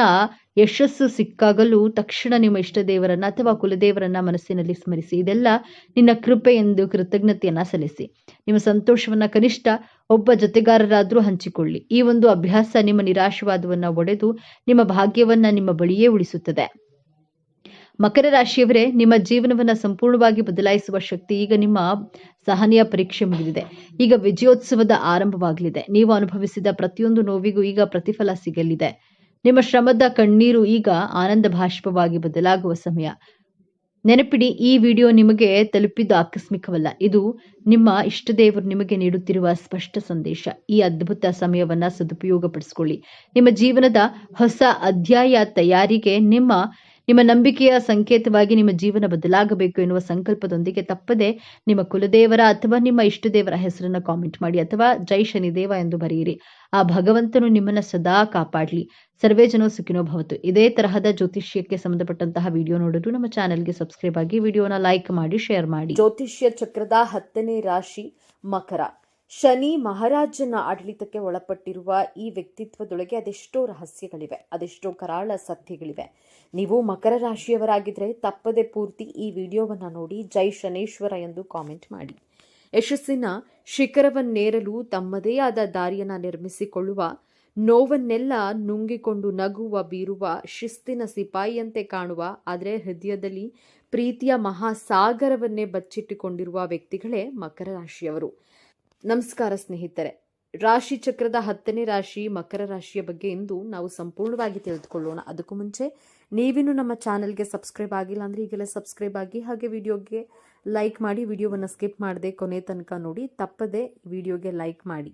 [SPEAKER 1] ಯಶಸ್ಸು ಸಿಕ್ಕಾಗಲೂ ತಕ್ಷಣ ನಿಮ್ಮ ಇಷ್ಟ ದೇವರನ್ನ ಅಥವಾ ಕುಲದೇವರನ್ನ ಮನಸ್ಸಿನಲ್ಲಿ ಸ್ಮರಿಸಿ. ಇದೆಲ್ಲ ನಿನ್ನ ಕೃಪೆ ಎಂದು ಕೃತಜ್ಞತೆಯನ್ನ ಸಲ್ಲಿಸಿ. ನಿಮ್ಮ ಸಂತೋಷವನ್ನ ಕನಿಷ್ಠ ಒಬ್ಬ ಜೊತೆಗಾರರಾದ್ರೂ ಹಂಚಿಕೊಳ್ಳಿ. ಈ ಒಂದು ಅಭ್ಯಾಸ ನಿಮ್ಮ ನಿರಾಶವಾದವನ್ನ ಒಡೆದು ನಿಮ್ಮ ಭಾಗ್ಯವನ್ನ ನಿಮ್ಮ ಬಳಿಯೇ ಉಳಿಸುತ್ತದೆ. ಮಕರ ರಾಶಿಯವರೇ, ನಿಮ್ಮ ಜೀವನವನ್ನ ಸಂಪೂರ್ಣವಾಗಿ ಬದಲಾಯಿಸುವ ಶಕ್ತಿ ಈಗ ನಿಮ್ಮ ಸಹನೆಯ ಪರೀಕ್ಷೆ ಮುಗಿದಿದೆ. ಈಗ ವಿಜಯೋತ್ಸವದ ಆರಂಭವಾಗಲಿದೆ. ನೀವು ಅನುಭವಿಸಿದ ಪ್ರತಿಯೊಂದು ನೋವಿಗೂ ಈಗ ಪ್ರತಿಫಲ ಸಿಗಲಿದೆ. ನಿಮ್ಮ ಶ್ರಮದ ಕಣ್ಣೀರು ಈಗ ಆನಂದ ಭಾಷ್ಪವಾಗಿ ಬದಲಾಗುವ ಸಮಯ. ನೆನಪಿಡಿ, ಈ ವಿಡಿಯೋ ನಿಮಗೆ ತಲುಪಿದ್ದು ಆಕಸ್ಮಿಕವಲ್ಲ. ಇದು ನಿಮ್ಮ ಇಷ್ಟದೇವರು ನಿಮಗೆ ನೀಡುತ್ತಿರುವ ಸ್ಪಷ್ಟ ಸಂದೇಶ. ಈ ಅದ್ಭುತ ಸಮಯವನ್ನ ಸದುಪಯೋಗಪಡಿಸಿಕೊಳ್ಳಿ. ನಿಮ್ಮ ಜೀವನದ ಹೊಸ ಅಧ್ಯಾಯ ತಯಾರಿಗೆ ನಿಮ್ಮ ನಂಬಿಕೆಯ ಸಂಕೇತವಾಗಿ ನಿಮ್ಮ ಜೀವನ ಬದಲಾಗಬೇಕು ಎನ್ನುವ ಸಂಕಲ್ಪದೊಂದಿಗೆ ತಪ್ಪದೆ ನಿಮ್ಮ ಕುಲದೇವರ ಅಥವಾ ನಿಮ್ಮ ಇಷ್ಟದೇವರ ಹೆಸರನ್ನ ಕಾಮೆಂಟ್ ಮಾಡಿ ಅಥವಾ ಜೈ ಶನಿದೇವ ಎಂದು ಬರೆಯಿರಿ. ಆ ಭಗವಂತನು ನಿಮ್ಮನ್ನ ಸದಾ ಕಾಪಾಡಲಿ. ಸರ್ವೇ ಜನೋ ಸುಖಿನೋ ಭವತು. ಇದೇ ತರಹದ ಜ್ಯೋತಿಷ್ಯಕ್ಕೆ ಸಂಬಂಧಪಟ್ಟಂತಹ ವಿಡಿಯೋ ನೋಡಲು ನಮ್ಮ ಚಾನೆಲ್ಗೆ ಸಬ್ಸ್ಕ್ರೈಬ್ ಆಗಿ, ವಿಡಿಯೋನ ಲೈಕ್ ಮಾಡಿ, ಶೇರ್ ಮಾಡಿ. ಜ್ಯೋತಿಷ್ಯ ಚಕ್ರದ 10ನೇ ರಾಶಿ ಮಕರ.
[SPEAKER 2] ಶನಿ ಮಹಾರಾಜನ ಆಡಳಿತಕ್ಕೆ ಒಳಪಟ್ಟಿರುವ ಈ ವ್ಯಕ್ತಿತ್ವದೊಳಗೆ ಅದೆಷ್ಟೋ ರಹಸ್ಯಗಳಿವೆ, ಅದೆಷ್ಟೋ ಕರಾಳ ಸತ್ಯಗಳಿವೆ. ನೀವು ಮಕರ ರಾಶಿಯವರಾಗಿದ್ದರೆ ತಪ್ಪದೆ ಪೂರ್ತಿ ಈ ವಿಡಿಯೋವನ್ನು ನೋಡಿ ಜೈ ಶನೇಶ್ವರ ಎಂದು ಕಾಮೆಂಟ್ ಮಾಡಿ. ಯಶಸ್ಸಿನ ಶಿಖರವನ್ನೇರಲು ತಮ್ಮದೇ ಆದ ದಾರಿಯನ್ನು ನಿರ್ಮಿಸಿಕೊಳ್ಳುವ, ನೋವನ್ನೆಲ್ಲ ನುಂಗಿಕೊಂಡು ನಗುವ ಬೀರುವ, ಶಿಸ್ತಿನ ಸಿಪಾಯಿಯಂತೆ ಕಾಣುವ, ಆದರೆ ಹೃದಯದಲ್ಲಿ ಪ್ರೀತಿಯ ಮಹಾಸಾಗರವನ್ನೇ ಬಚ್ಚಿಟ್ಟುಕೊಂಡಿರುವ ವ್ಯಕ್ತಿಗಳೇ ಮಕರ ರಾಶಿಯವರು. ನಮಸ್ಕಾರ ಸ್ನೇಹಿತರೆ, ರಾಶಿ ಚಕ್ರದ 10ನೇ ರಾಶಿ ಮಕರ ರಾಶಿಯ ಬಗ್ಗೆ ಇಂದು ನಾವು ಸಂಪೂರ್ಣವಾಗಿ ತಿಳಿದುಕೊಳ್ಳೋಣ. ಅದಕ್ಕೂ ಮುಂಚೆ ನೀವಿನ್ನು ನಮ್ಮ ಚಾನೆಲ್ಗೆ ಸಬ್ಸ್ಕ್ರೈಬ್ ಆಗಿಲ್ಲ ಅಂದರೆ ಈಗಲೇ ಸಬ್ಸ್ಕ್ರೈಬ್ ಆಗಿ, ಹಾಗೆ ವಿಡಿಯೋಗೆ ಲೈಕ್ ಮಾಡಿ, ವಿಡಿಯೋವನ್ನು ಸ್ಕಿಪ್ ಮಾಡದೆ ಕೊನೆ ತನಕ ನೋಡಿ, ತಪ್ಪದೆ ವಿಡಿಯೋಗೆ ಲೈಕ್ ಮಾಡಿ.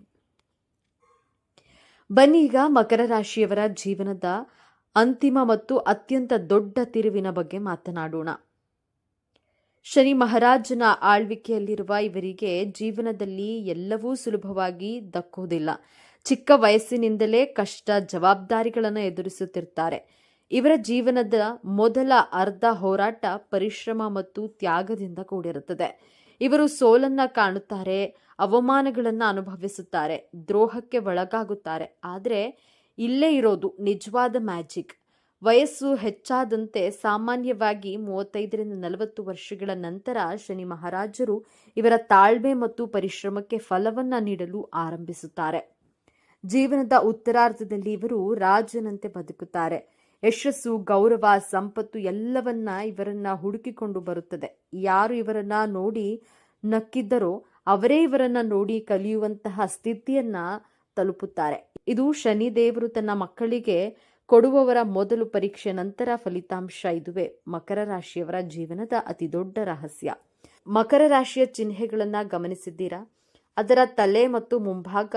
[SPEAKER 2] ಬನ್ನಿ ಈಗ ಮಕರ ರಾಶಿಯವರ ಜೀವನದ ಅಂತಿಮ ಮತ್ತು ಅತ್ಯಂತ ದೊಡ್ಡ ತಿರುವಿನ ಬಗ್ಗೆ ಮಾತನಾಡೋಣ. ಶನಿ ಮಹಾರಾಜನ ಆಳ್ವಿಕೆಯಲ್ಲಿರುವ ಇವರಿಗೆ ಜೀವನದಲ್ಲಿ ಎಲ್ಲವೂ ಸುಲಭವಾಗಿ ದಕ್ಕುವುದಿಲ್ಲ. ಚಿಕ್ಕ ವಯಸ್ಸಿನಿಂದಲೇ ಕಷ್ಟ, ಜವಾಬ್ದಾರಿಗಳನ್ನು ಎದುರಿಸುತ್ತಿರ್ತಾರೆ. ಇವರ ಜೀವನದ ಮೊದಲ ಅರ್ಧ ಹೋರಾಟ ಪರಿಶ್ರಮ ಮತ್ತು ತ್ಯಾಗದಿಂದ ಕೂಡಿರುತ್ತದೆ. ಇವರು ಸೋಲನ್ನ ಕಾಣುತ್ತಾರೆ, ಅವಮಾನಗಳನ್ನು ಅನುಭವಿಸುತ್ತಾರೆ, ದ್ರೋಹಕ್ಕೆ ಒಳಗಾಗುತ್ತಾರೆ. ಆದರೆ ಇಲ್ಲೇ ಇರೋದು ನಿಜವಾದ ಮ್ಯಾಜಿಕ್. ವಯಸ್ಸು ಹೆಚ್ಚಾದಂತೆ ಸಾಮಾನ್ಯವಾಗಿ 35-40 ವರ್ಷಗಳ ನಂತರ ಶನಿ ಮಹಾರಾಜರು ಇವರ ತಾಳ್ಮೆ ಮತ್ತು ಪರಿಶ್ರಮಕ್ಕೆ ಫಲವನ್ನ ನೀಡಲು ಆರಂಭಿಸುತ್ತಾರೆ. ಜೀವನದ ಉತ್ತರಾರ್ಧದಲ್ಲಿ ಇವರು ರಾಜನಂತೆ ಬದುಕುತ್ತಾರೆ. ಯಶಸ್ಸು, ಗೌರವ, ಸಂಪತ್ತು ಎಲ್ಲವನ್ನ ಇವರನ್ನ ಹುಡುಕಿಕೊಂಡು ಬರುತ್ತದೆ. ಯಾರು ಇವರನ್ನ ನೋಡಿ ನಕ್ಕಿದ್ದರೋ ಅವರೇ ಇವರನ್ನ ನೋಡಿ ಕಲಿಯುವಂತಹ ಸ್ಥಿತಿಯನ್ನ ತಲುಪುತ್ತಾರೆ. ಇದು ಶನಿದೇವರು ತನ್ನ ಮಕ್ಕಳಿಗೆ ಕೊಡುವವರ ಮೊದಲು ಪರೀಕ್ಷೆ, ನಂತರ ಫಲಿತಾಂಶ. ಇದುವೇ ಮಕರ ರಾಶಿಯವರ ಜೀವನದ ಅತಿ ದೊಡ್ಡ ರಹಸ್ಯ. ಮಕರ ರಾಶಿಯ ಚಿಹ್ನೆಗಳನ್ನ ಗಮನಿಸಿದ್ದೀರಾ? ಅದರ ತಲೆ ಮತ್ತು ಮುಂಭಾಗ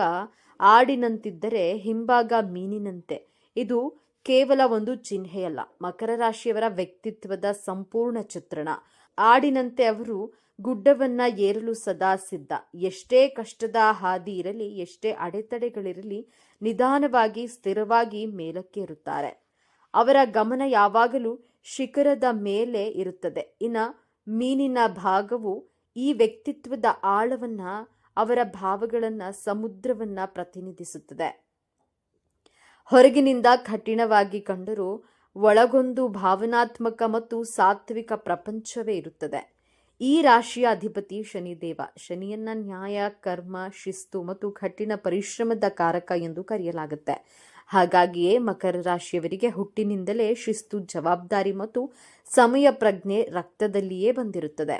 [SPEAKER 2] ಆಡಿನಂತಿದ್ದರೆ ಹಿಂಭಾಗ ಮೀನಿನಂತೆ. ಇದು ಕೇವಲ ಒಂದು ಚಿಹ್ನೆಯಲ್ಲ, ಮಕರ ರಾಶಿಯವರ ವ್ಯಕ್ತಿತ್ವದ ಸಂಪೂರ್ಣ ಚಿತ್ರಣ. ಆಡಿನಂತೆ ಅವರು ಗುಡ್ಡವನ್ನ ಏರಲು ಸದಾ ಸಿದ್ಧ. ಎಷ್ಟೇ ಕಷ್ಟದ ಹಾದಿ ಇರಲಿ, ಎಷ್ಟೇ ಅಡೆತಡೆಗಳಿರಲಿ, ನಿಧಾನವಾಗಿ ಸ್ಥಿರವಾಗಿ ಮೇಲಕ್ಕೆ ಇರುತ್ತಾರೆ. ಅವರ ಗಮನ ಯಾವಾಗಲೂ ಶಿಖರದ ಮೇಲೆ ಇರುತ್ತದೆ. ಇನ್ನು ಮೀನಿನ ಭಾಗವು ಈ ವ್ಯಕ್ತಿತ್ವದ ಆಳವನ್ನ, ಅವರ ಭಾವಗಳನ್ನ, ಸಮುದ್ರವನ್ನ ಪ್ರತಿನಿಧಿಸುತ್ತದೆ. ಹೊರಗಿನಿಂದ ಕಠಿಣವಾಗಿ ಕಂಡರೂ ಒಳಗೊಂದು ಭಾವನಾತ್ಮಕ ಮತ್ತು ಸಾತ್ವಿಕ ಪ್ರಪಂಚವೇ ಇರುತ್ತದೆ. ಈ ರಾಶಿಯ ಅಧಿಪತಿ ಶನಿದೇವ. ಶನಿಯನ್ನ ನ್ಯಾಯ, ಕರ್ಮ, ಶಿಸ್ತು ಮತ್ತು ಕಠಿಣ ಪರಿಶ್ರಮದ ಕಾರಕ ಎಂದು ಕರೆಯಲಾಗುತ್ತೆ. ಹಾಗಾಗಿಯೇ ಮಕರ ರಾಶಿಯವರಿಗೆ ಹುಟ್ಟಿನಿಂದಲೇ ಶಿಸ್ತು, ಜವಾಬ್ದಾರಿ ಮತ್ತು ಸಮಯ ಪ್ರಜ್ಞೆ ರಕ್ತದಲ್ಲಿಯೇ ಬಂದಿರುತ್ತದೆ.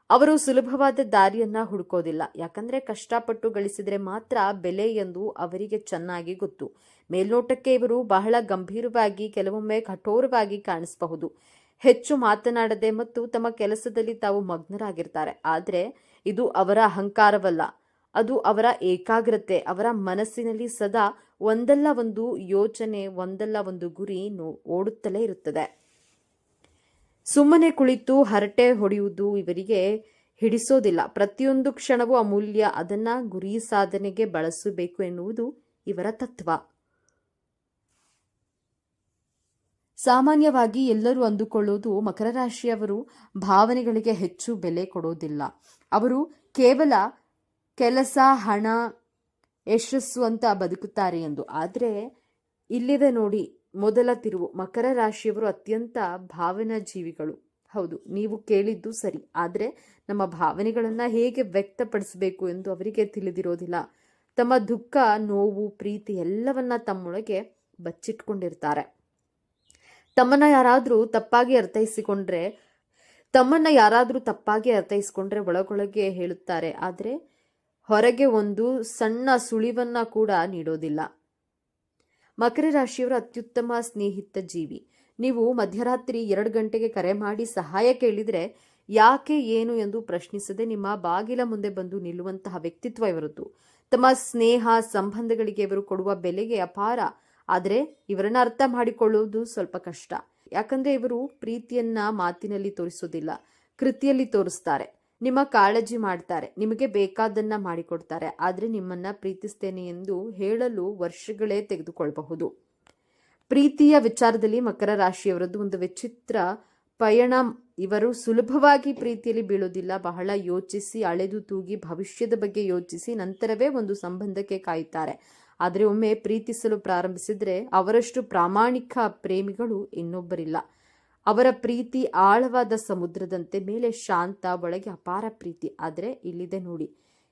[SPEAKER 2] ಅವರು ಸುಲಭವಾದ ದಾರಿಯನ್ನ ಹುಡುಕೋದಿಲ್ಲ, ಯಾಕಂದ್ರೆ ಕಷ್ಟಪಟ್ಟು ಗಳಿಸಿದ್ರೆ ಮಾತ್ರ ಬೆಲೆ ಎಂದು ಅವರಿಗೆ ಚೆನ್ನಾಗಿ ಗೊತ್ತು. ಮೇಲ್ನೋಟಕ್ಕೆ ಇವರು ಬಹಳ ಗಂಭೀರವಾಗಿ, ಕೆಲವೊಮ್ಮೆ ಕಠೋರವಾಗಿ ಕಾಣಿಸಬಹುದು. ಹೆಚ್ಚು ಮಾತನಾಡದೆ ಮತ್ತು ತಮ್ಮ ಕೆಲಸದಲ್ಲಿ ತಾವು ಮಗ್ನರಾಗಿರ್ತಾರೆ. ಆದರೆ ಇದು ಅವರ ಅಹಂಕಾರವಲ್ಲ, ಅದು ಅವರ ಏಕಾಗ್ರತೆ. ಅವರ ಮನಸ್ಸಿನಲ್ಲಿ ಸದಾ ಒಂದಲ್ಲ ಒಂದು ಯೋಚನೆ, ಒಂದಲ್ಲ ಒಂದು ಗುರಿ ಓಡುತ್ತಲೇ ಇರುತ್ತದೆ. ಸುಮ್ಮನೆ ಕುಳಿತು ಹರಟೆ ಹೊಡೆಯುವುದು ಇವರಿಗೆ ಹಿಡಿಸೋದಿಲ್ಲ. ಪ್ರತಿಯೊಂದು ಕ್ಷಣವೂ ಅಮೂಲ್ಯ, ಅದನ್ನ ಗುರಿ ಸಾಧನೆಗೆ ಬಳಸಬೇಕು ಎನ್ನುವುದು ಇವರ ತತ್ವ. ಸಾಮಾನ್ಯವಾಗಿ ಎಲ್ಲರೂ ಅಂದುಕೊಳ್ಳೋದು ಮಕರ ರಾಶಿಯವರು ಭಾವನೆಗಳಿಗೆ ಹೆಚ್ಚು ಬೆಲೆ ಕೊಡೋದಿಲ್ಲ. ಅವರು ಕೇವಲ ಕೆಲಸ, ಹಣ, ಯಶಸ್ಸು ಅಂತ ಬದುಕುತ್ತಾರೆ ಎಂದು. ಆದರೆ ಇಲ್ಲಿದೆ ನೋಡಿ ಮೊದಲ ತಿರುವು. ಮಕರ ರಾಶಿಯವರು ಅತ್ಯಂತ ಭಾವನಾ ಜೀವಿಗಳು. ಹೌದು, ನೀವು ಕೇಳಿದ್ದು ಸರಿ. ಆದರೆ ನಮ್ಮ ಭಾವನೆಗಳನ್ನ ಹೇಗೆ ವ್ಯಕ್ತಪಡಿಸಬೇಕು ಎಂದು ಅವರಿಗೆ ತಿಳಿದಿರೋದಿಲ್ಲ. ತಮ್ಮ ದುಃಖ, ನೋವು, ಪ್ರೀತಿ ಎಲ್ಲವನ್ನ ತಮ್ಮೊಳಗೆ ಬಚ್ಚಿಟ್ಕೊಂಡಿರ್ತಾರೆ. ತಮ್ಮನ್ನ ಯಾರಾದರೂ ತಪ್ಪಾಗಿ ಅರ್ಥೈಸಿಕೊಂಡ್ರೆ ಒಳಗೊಳಗೆ ಹೇಳುತ್ತಾರೆ, ಆದರೆ ಹೊರಗೆ ಒಂದು ಸಣ್ಣ ಸುಳಿವನ್ನ ಕೂಡ ನೀಡೋದಿಲ್ಲ. ಮಕರ ರಾಶಿಯವರು ಅತ್ಯುತ್ತಮ ಸ್ನೇಹಿತ ಜೀವಿ. ನೀವು ಮಧ್ಯರಾತ್ರಿ 2 ಗಂಟೆಗೆ ಕರೆ ಮಾಡಿ ಸಹಾಯ ಕೇಳಿದ್ರೆ ಯಾಕೆ, ಏನು ಎಂದು ಪ್ರಶ್ನಿಸದೆ ನಿಮ್ಮ ಬಾಗಿಲ ಮುಂದೆ ಬಂದು ನಿಲ್ಲುವಂತಹ ವ್ಯಕ್ತಿತ್ವ ಇವರದ್ದು. ತಮ್ಮ ಸ್ನೇಹ, ಸಂಬಂಧಗಳಿಗೆ ಇವರು ಕೊಡುವ ಬೆಲೆಗೆ ಅಪಾರ. ಆದರೆ ಇವರನ್ನ ಅರ್ಥ ಮಾಡಿಕೊಳ್ಳುವುದು ಸ್ವಲ್ಪ ಕಷ್ಟ. ಯಾಕಂದ್ರೆ ಇವರು ಪ್ರೀತಿಯನ್ನ ಮಾತಿನಲ್ಲಿ ತೋರಿಸೋದಿಲ್ಲ, ಕೃತಿಯಲ್ಲಿ ತೋರಿಸ್ತಾರೆ. ನಿಮ್ಮ ಕಾಳಜಿ ಮಾಡ್ತಾರೆ, ನಿಮಗೆ ಬೇಕಾದನ್ನ ಮಾಡಿಕೊಡ್ತಾರೆ. ಆದರೆ ನಿಮ್ಮನ್ನ ಪ್ರೀತಿಸ್ತೇನೆ ಎಂದು ಹೇಳಲು ವರ್ಷಗಳೇ ತೆಗೆದುಕೊಳ್ಳಬಹುದು. ಪ್ರೀತಿಯ ವಿಚಾರದಲ್ಲಿ ಮಕರ ರಾಶಿಯವರದ್ದು ಒಂದು ವಿಚಿತ್ರ ಪಯಣ. ಇವರು ಸುಲಭವಾಗಿ ಪ್ರೀತಿಯಲ್ಲಿ ಬೀಳೋದಿಲ್ಲ. ಬಹಳ ಯೋಚಿಸಿ, ಅಳೆದು ತೂಗಿ, ಭವಿಷ್ಯದ ಬಗ್ಗೆ ಯೋಚಿಸಿ ನಂತರವೇ ಒಂದು ಸಂಬಂಧಕ್ಕೆ ಕಾಯುತ್ತಾರೆ. ಆದರೆ ಒಮ್ಮೆ ಪ್ರೀತಿಸಲು ಪ್ರಾರಂಭಿಸಿದ್ರೆ ಅವರಷ್ಟು ಪ್ರಾಮಾಣಿಕ ಪ್ರೇಮಿಗಳು ಇನ್ನೊಬ್ಬರಿಲ್ಲ. ಅವರ ಪ್ರೀತಿ ಆಳವಾದ ಸಮುದ್ರದಂತೆ, ಮೇಲೆ ಶಾಂತ, ಒಳಗೆ ಅಪಾರ ಪ್ರೀತಿ. ಆದರೆ ಇಲ್ಲಿದೆ ನೋಡಿ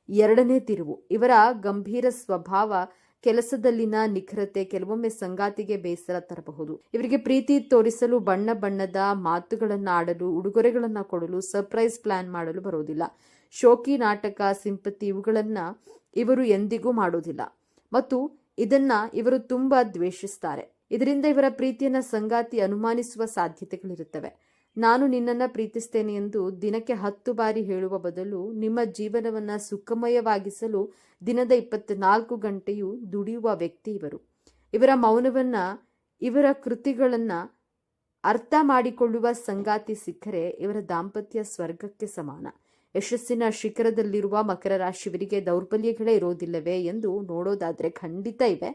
[SPEAKER 2] ಎರಡನೇ ತಿರುವು. ಇವರ ಗಂಭೀರ ಸ್ವಭಾವ, ಕೆಲಸದಲ್ಲಿನ ನಿಖರತೆ ಕೆಲವೊಮ್ಮೆ ಸಂಗಾತಿಗೆ ಬೇಸರ ತರಬಹುದು. ಇವರಿಗೆ ಪ್ರೀತಿ ತೋರಿಸಲು ಬಣ್ಣ ಬಣ್ಣದ ಮಾತುಗಳನ್ನು ಆಡಲು, ಉಡುಗೊರೆಗಳನ್ನು ಕೊಡಲು, ಸರ್ಪ್ರೈಸ್ ಪ್ಲಾನ್ ಮಾಡಲು ಬರೋದಿಲ್ಲ. ಶೋಕಿ, ನಾಟಕ, ಸಿಂಪತಿ ಇವುಗಳನ್ನ ಇವರು ಎಂದಿಗೂ ಮಾಡೋದಿಲ್ಲ ಮತ್ತು ಇದನ್ನ ಇವರು ತುಂಬಾ ದ್ವೇಷಿಸ್ತಾರೆ. ಇದರಿಂದ ಇವರ ಪ್ರೀತಿಯನ್ನ ಸಂಗಾತಿ ಅನುಮಾನಿಸುವ ಸಾಧ್ಯತೆಗಳಿರುತ್ತವೆ. ನಾನು ನಿನ್ನನ್ನು ಪ್ರೀತಿಸ್ತೇನೆ ಎಂದು ದಿನಕ್ಕೆ 10 ಬಾರಿ ಹೇಳುವ ಬದಲು ನಿಮ್ಮ ಜೀವನವನ್ನ ಸುಖಮಯವಾಗಿಸಲು ದಿನದ 24 ಗಂಟೆಯೂ ದುಡಿಯುವ ವ್ಯಕ್ತಿ ಇವರು. ಇವರ ಮೌನವನ್ನ, ಇವರ ಕೃತಿಗಳನ್ನ ಅರ್ಥ ಮಾಡಿಕೊಳ್ಳುವ ಸಂಗಾತಿ ಸಿಕ್ಕರೆ ಇವರ ದಾಂಪತ್ಯ ಸ್ವರ್ಗಕ್ಕೆ ಸಮಾನ. ಯಶಸ್ಸಿನ ಶಿಖರದಲ್ಲಿರುವ ಮಕರ ರಾಶಿಯವರಿಗೆ ದೌರ್ಬಲ್ಯಗಳೇ ಇರೋದಿಲ್ಲವೇ ಎಂದು ನೋಡೋದಾದ್ರೆ ಖಂಡಿತ ಇವೆ.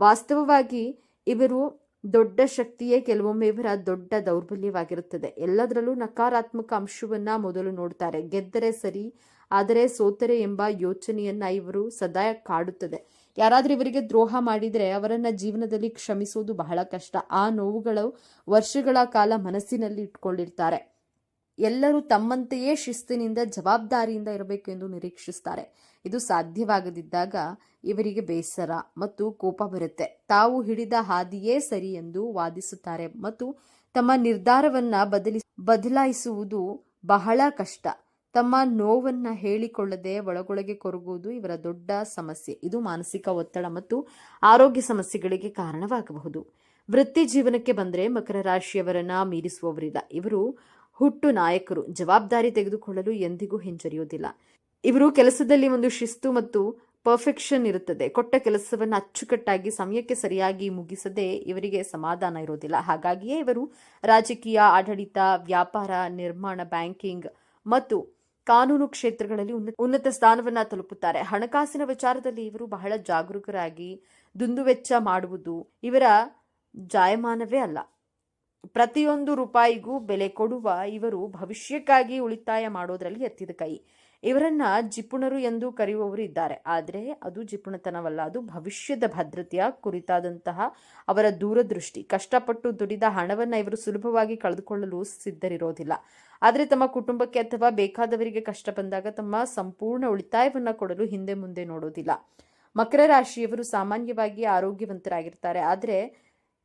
[SPEAKER 2] ವಾಸ್ತವವಾಗಿ ಇವರು ದೊಡ್ಡ ಶಕ್ತಿಯೇ ಕೆಲವೊಮ್ಮೆ ಇವರ ದೊಡ್ಡ ದೌರ್ಬಲ್ಯವಾಗಿರುತ್ತದೆ. ಎಲ್ಲದರಲ್ಲೂ ನಕಾರಾತ್ಮಕ ಅಂಶವನ್ನ ಮೊದಲು ನೋಡ್ತಾರೆ. ಗೆದ್ದರೆ ಸರಿ, ಆದರೆ ಸೋತರೆ ಎಂಬ ಯೋಚನೆಯನ್ನ ಇವರು ಸದಾ ಕಾಡುತ್ತದೆ. ಯಾರಾದ್ರೂ ಇವರಿಗೆ ದ್ರೋಹ ಮಾಡಿದ್ರೆ ಅವರನ್ನ ಜೀವನದಲ್ಲಿ ಕ್ಷಮಿಸುವುದು ಬಹಳ ಕಷ್ಟ. ಆ ನೋವುಗಳು ವರ್ಷಗಳ ಕಾಲ ಮನಸ್ಸಿನಲ್ಲಿ ಇಟ್ಕೊಂಡಿರ್ತಾರೆ. ಎಲ್ಲರೂ ತಮ್ಮಂತೆಯೇ ಶಿಸ್ತಿನಿಂದ, ಜವಾಬ್ದಾರಿಯಿಂದ ಇರಬೇಕು ಎಂದು ನಿರೀಕ್ಷಿಸ್ತಾರೆ. ಇದು ಸಾಧ್ಯವಾಗದಿದ್ದಾಗ ಇವರಿಗೆ ಬೇಸರ ಮತ್ತು ಕೋಪ ಬರುತ್ತೆ. ತಾವು ಹಿಡಿದ ಹಾದಿಯೇ ಸರಿ ಎಂದು ವಾದಿಸುತ್ತಾರೆ ಮತ್ತು ತಮ್ಮ ನಿರ್ಧಾರವನ್ನ ಬದಲಾಯಿಸುವುದು ಬಹಳ ಕಷ್ಟ. ತಮ್ಮ ನೋವನ್ನ ಹೇಳಿಕೊಳ್ಳದೆ ಒಳಗೊಳಗೆ ಕೊರಗುವುದು ಇವರ ದೊಡ್ಡ ಸಮಸ್ಯೆ. ಇದು ಮಾನಸಿಕ ಒತ್ತಡ ಮತ್ತು ಆರೋಗ್ಯ ಸಮಸ್ಯೆಗಳಿಗೆ ಕಾರಣವಾಗಬಹುದು. ವೃತ್ತಿ ಜೀವನಕ್ಕೆ ಬಂದರೆ ಮಕರ ರಾಶಿಯವರನ್ನ ಮೀರಿಸುವವರಿಲ್ಲ. ಇವರು ಹುಟ್ಟು ನಾಯಕರು. ಜವಾಬ್ದಾರಿ ತೆಗೆದುಕೊಳ್ಳಲು ಎಂದಿಗೂ ಹಿಂಜರಿಯುವುದಿಲ್ಲ. ಇವರು ಕೆಲಸದಲ್ಲಿ ಒಂದು ಶಿಸ್ತು ಮತ್ತು ಪರ್ಫೆಕ್ಷನ್ ಇರುತ್ತದೆ. ಕೊಟ್ಟ ಕೆಲಸವನ್ನು ಅಚ್ಚುಕಟ್ಟಾಗಿ ಸಮಯಕ್ಕೆ ಸರಿಯಾಗಿ ಮುಗಿಸದೆ ಇವರಿಗೆ ಸಮಾಧಾನ ಇರೋದಿಲ್ಲ. ಹಾಗಾಗಿಯೇ ಇವರು ರಾಜಕೀಯ, ಆಡಳಿತ, ವ್ಯಾಪಾರ, ನಿರ್ಮಾಣ, ಬ್ಯಾಂಕಿಂಗ್ ಮತ್ತು ಕಾನೂನು ಕ್ಷೇತ್ರಗಳಲ್ಲಿ ಉನ್ನತ ಸ್ಥಾನವನ್ನ ತಲುಪುತ್ತಾರೆ. ಹಣಕಾಸಿನ ವಿಚಾರದಲ್ಲಿ ಇವರು ಬಹಳ ಜಾಗರೂಕರಾಗಿ ದುಂದುವೆಚ್ಚ ಮಾಡುವುದು ಇವರ ಜಾಯಮಾನವೇ ಅಲ್ಲ. ಪ್ರತಿಯೊಂದು ರೂಪಾಯಿಗೂ ಬೆಲೆ ಕೊಡುವ ಇವರು ಭವಿಷ್ಯಕ್ಕಾಗಿ ಉಳಿತಾಯ ಮಾಡೋದ್ರಲ್ಲಿ ಎತ್ತಿದ ಕೈ. ಇವರನ್ನ ಜಿಪುಣರು ಎಂದು ಕರೆಯುವವರು ಇದ್ದಾರೆ. ಆದರೆ ಅದು ಜಿಪುಣತನವಲ್ಲ, ಅದು ಭವಿಷ್ಯದ ಭದ್ರತೆಯ ಕುರಿತಾದಂತಹ ಅವರ ದೂರದೃಷ್ಟಿ. ಕಷ್ಟಪಟ್ಟು ದುಡಿದ ಹಣವನ್ನ ಇವರು ಸುಲಭವಾಗಿ ಕಳೆದುಕೊಳ್ಳಲು ಸಿದ್ಧರಿರೋದಿಲ್ಲ. ಆದರೆ ತಮ್ಮ ಕುಟುಂಬಕ್ಕೆ ಅಥವಾ ಬೇಕಾದವರಿಗೆ ಕಷ್ಟ ಬಂದಾಗ ತಮ್ಮ ಸಂಪೂರ್ಣ ಉಳಿತಾಯವನ್ನ ಕೊಡಲು ಹಿಂದೆ ಮುಂದೆ ನೋಡೋದಿಲ್ಲ. ಮಕರ ರಾಶಿಯವರು ಸಾಮಾನ್ಯವಾಗಿ ಆರೋಗ್ಯವಂತರಾಗಿರ್ತಾರೆ. ಆದರೆ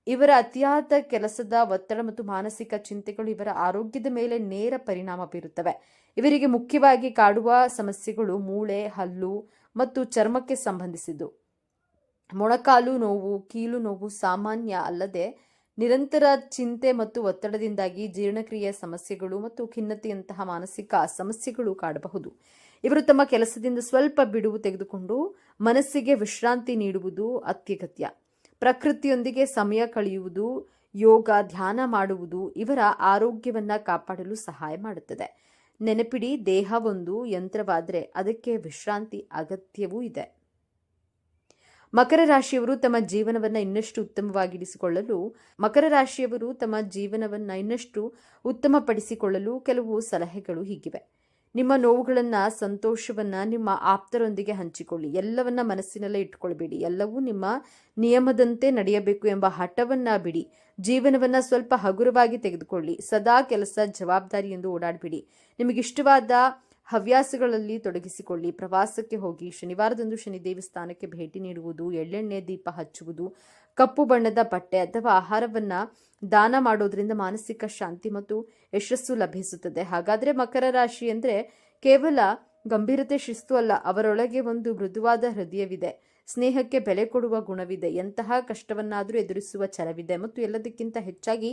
[SPEAKER 2] ಇವರ ಅತಿಯಾದ ಕೆಲಸದ ಒತ್ತಡ ಮತ್ತು ಮಾನಸಿಕ ಚಿಂತೆಗಳು ಇವರ ಆರೋಗ್ಯದ ಮೇಲೆ ನೇರ ಪರಿಣಾಮ ಬೀರುತ್ತವೆ. ಇವರಿಗೆ ಮುಖ್ಯವಾಗಿ ಕಾಡುವ ಸಮಸ್ಯೆಗಳು ಮೂಳೆ, ಹಲ್ಲು ಮತ್ತು ಚರ್ಮಕ್ಕೆ ಸಂಬಂಧಿಸಿದ್ದು. ಮೊಣಕಾಲು ನೋವು, ಕೀಲು ನೋವು ಸಾಮಾನ್ಯ ಅಲ್ಲದೆ ನಿರಂತರ ಚಿಂತೆ ಮತ್ತು ಒತ್ತಡದಿಂದಾಗಿ ಜೀರ್ಣಕ್ರಿಯೆ ಸಮಸ್ಯೆಗಳು ಮತ್ತು ಖಿನ್ನತೆಯಂತಹ ಮಾನಸಿಕ ಸಮಸ್ಯೆಗಳು ಕಾಡಬಹುದು. ಇವರು ತಮ್ಮ ಕೆಲಸದಿಂದ ಸ್ವಲ್ಪ ಬಿಡುವು ತೆಗೆದುಕೊಂಡು ಮನಸ್ಸಿಗೆ ವಿಶ್ರಾಂತಿ ನೀಡುವುದು ಅತ್ಯಗತ್ಯ. ಪ್ರಕೃತಿಯೊಂದಿಗೆ ಸಮಯ ಕಳೆಯುವುದು, ಯೋಗ, ಧ್ಯಾನ ಮಾಡುವುದು ಇವರ ಆರೋಗ್ಯವನ್ನ ಕಾಪಾಡಲು ಸಹಾಯ ಮಾಡುತ್ತದೆ. ನೆನಪಿಡಿ, ದೇಹ ಒಂದು ಯಂತ್ರವಾದರೆ ಅದಕ್ಕೆ ವಿಶ್ರಾಂತಿ ಅಗತ್ಯವೂ ಇದೆ. ಮಕರ ರಾಶಿಯವರು ತಮ್ಮ ಜೀವನವನ್ನ ಇನ್ನಷ್ಟು ಉತ್ತಮಪಡಿಸಿಕೊಳ್ಳಲು ಕೆಲವು ಸಲಹೆಗಳು ಹೀಗಿವೆ. ನಿಮ್ಮ ನೋವುಗಳನ್ನ, ಸಂತೋಷವನ್ನ ನಿಮ್ಮ ಆಪ್ತರೊಂದಿಗೆ ಹಂಚಿಕೊಳ್ಳಿ. ಎಲ್ಲವನ್ನ ಮನಸ್ಸಿನಲ್ಲೇ ಇಟ್ಕೊಳ್ಬೇಡಿ. ಎಲ್ಲವೂ ನಿಮ್ಮ ನಿಯಮದಂತೆ ನಡೆಯಬೇಕು ಎಂಬ ಹಠವನ್ನ ಬಿಡಿ. ಜೀವನವನ್ನ ಸ್ವಲ್ಪ ಹಗುರವಾಗಿ ತೆಗೆದುಕೊಳ್ಳಿ. ಸದಾ ಕೆಲಸ, ಜವಾಬ್ದಾರಿ ಎಂದು ಓಡಾಡಬೇಡಿ. ನಿಮಗಿಷ್ಟವಾದ ಹವ್ಯಾಸಗಳಲ್ಲಿ ತೊಡಗಿಸಿಕೊಳ್ಳಿ. ಪ್ರವಾಸಕ್ಕೆ ಹೋಗಿ. ಶನಿವಾರದಂದು ಶನಿ ದೇವಸ್ಥಾನಕ್ಕೆ ಭೇಟಿ ನೀಡುವುದು, ಎಳ್ಳೆಣ್ಣೆ ದೀಪ ಹಚ್ಚುವುದು, ಕಪ್ಪು ಬಣ್ಣದ ಬಟ್ಟೆ ಅಥವಾ ಆಹಾರವನ್ನ ದಾನ ಮಾಡೋದ್ರಿಂದ ಮಾನಸಿಕ ಶಾಂತಿ ಮತ್ತು ಯಶಸ್ಸು ಲಭಿಸುತ್ತದೆ. ಹಾಗಾದ್ರೆ ಮಕರ ರಾಶಿ ಅಂದ್ರೆ ಕೇವಲ ಗಂಭೀರತೆ, ಶಿಸ್ತು ಅಲ್ಲ. ಅವರೊಳಗೆ ಒಂದು ಮೃದುವಾದ ಹೃದಯವಿದೆ. ಸ್ನೇಹಕ್ಕೆ ಬೆಲೆ ಕೊಡುವ ಗುಣವಿದೆ. ಎಂತಹ ಕಷ್ಟವನ್ನಾದರೂ ಎದುರಿಸುವ ಛಲವಿದೆ ಮತ್ತು ಎಲ್ಲದಕ್ಕಿಂತ ಹೆಚ್ಚಾಗಿ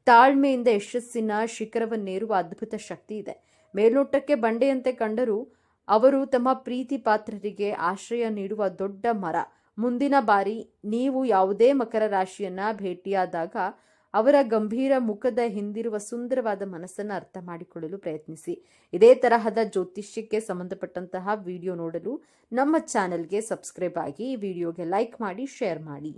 [SPEAKER 2] ತಾಳ್ಮೆಯಿಂದ ಯಶಸ್ಸಿನ ಶಿಖರವನ್ನೇರುವ ಅದ್ಭುತ ಶಕ್ತಿ ಇದೆ. ಮೇಲ್ನೋಟಕ್ಕೆ ಬಂಡೆಯಂತೆ ಕಂಡರೂ ಅವರು ತಮ್ಮ ಪ್ರೀತಿ ಪಾತ್ರರಿಗೆ ಆಶ್ರಯ ನೀಡುವ ದೊಡ್ಡ ಮರ. ಮುಂದಿನ ಬಾರಿ ನೀವು ಯಾವುದೇ ಮಕರ ರಾಶಿಯನ್ನ ಭೇಟಿಯಾದಾಗ ಅವರ ಗಂಭೀರ ಮುಖದ ಹಿಂದಿರುವ ಸುಂದರವಾದ ಮನಸ್ಸನ್ನು ಅರ್ಥ ಮಾಡಿಕೊಳ್ಳಲು ಪ್ರಯತ್ನಿಸಿ. ಇದೇ ತರಹದ ಜ್ಯೋತಿಷ್ಯಕ್ಕೆ ಸಂಬಂಧಪಟ್ಟಂತಹ ವಿಡಿಯೋ ನೋಡಲು ನಮ್ಮ ಚಾನೆಲ್ಗೆ ಸಬ್ಸ್ಕ್ರೈಬ್ ಆಗಿ, ಈ ವಿಡಿಯೋಗೆ ಲೈಕ್ ಮಾಡಿ, ಶೇರ್ ಮಾಡಿ.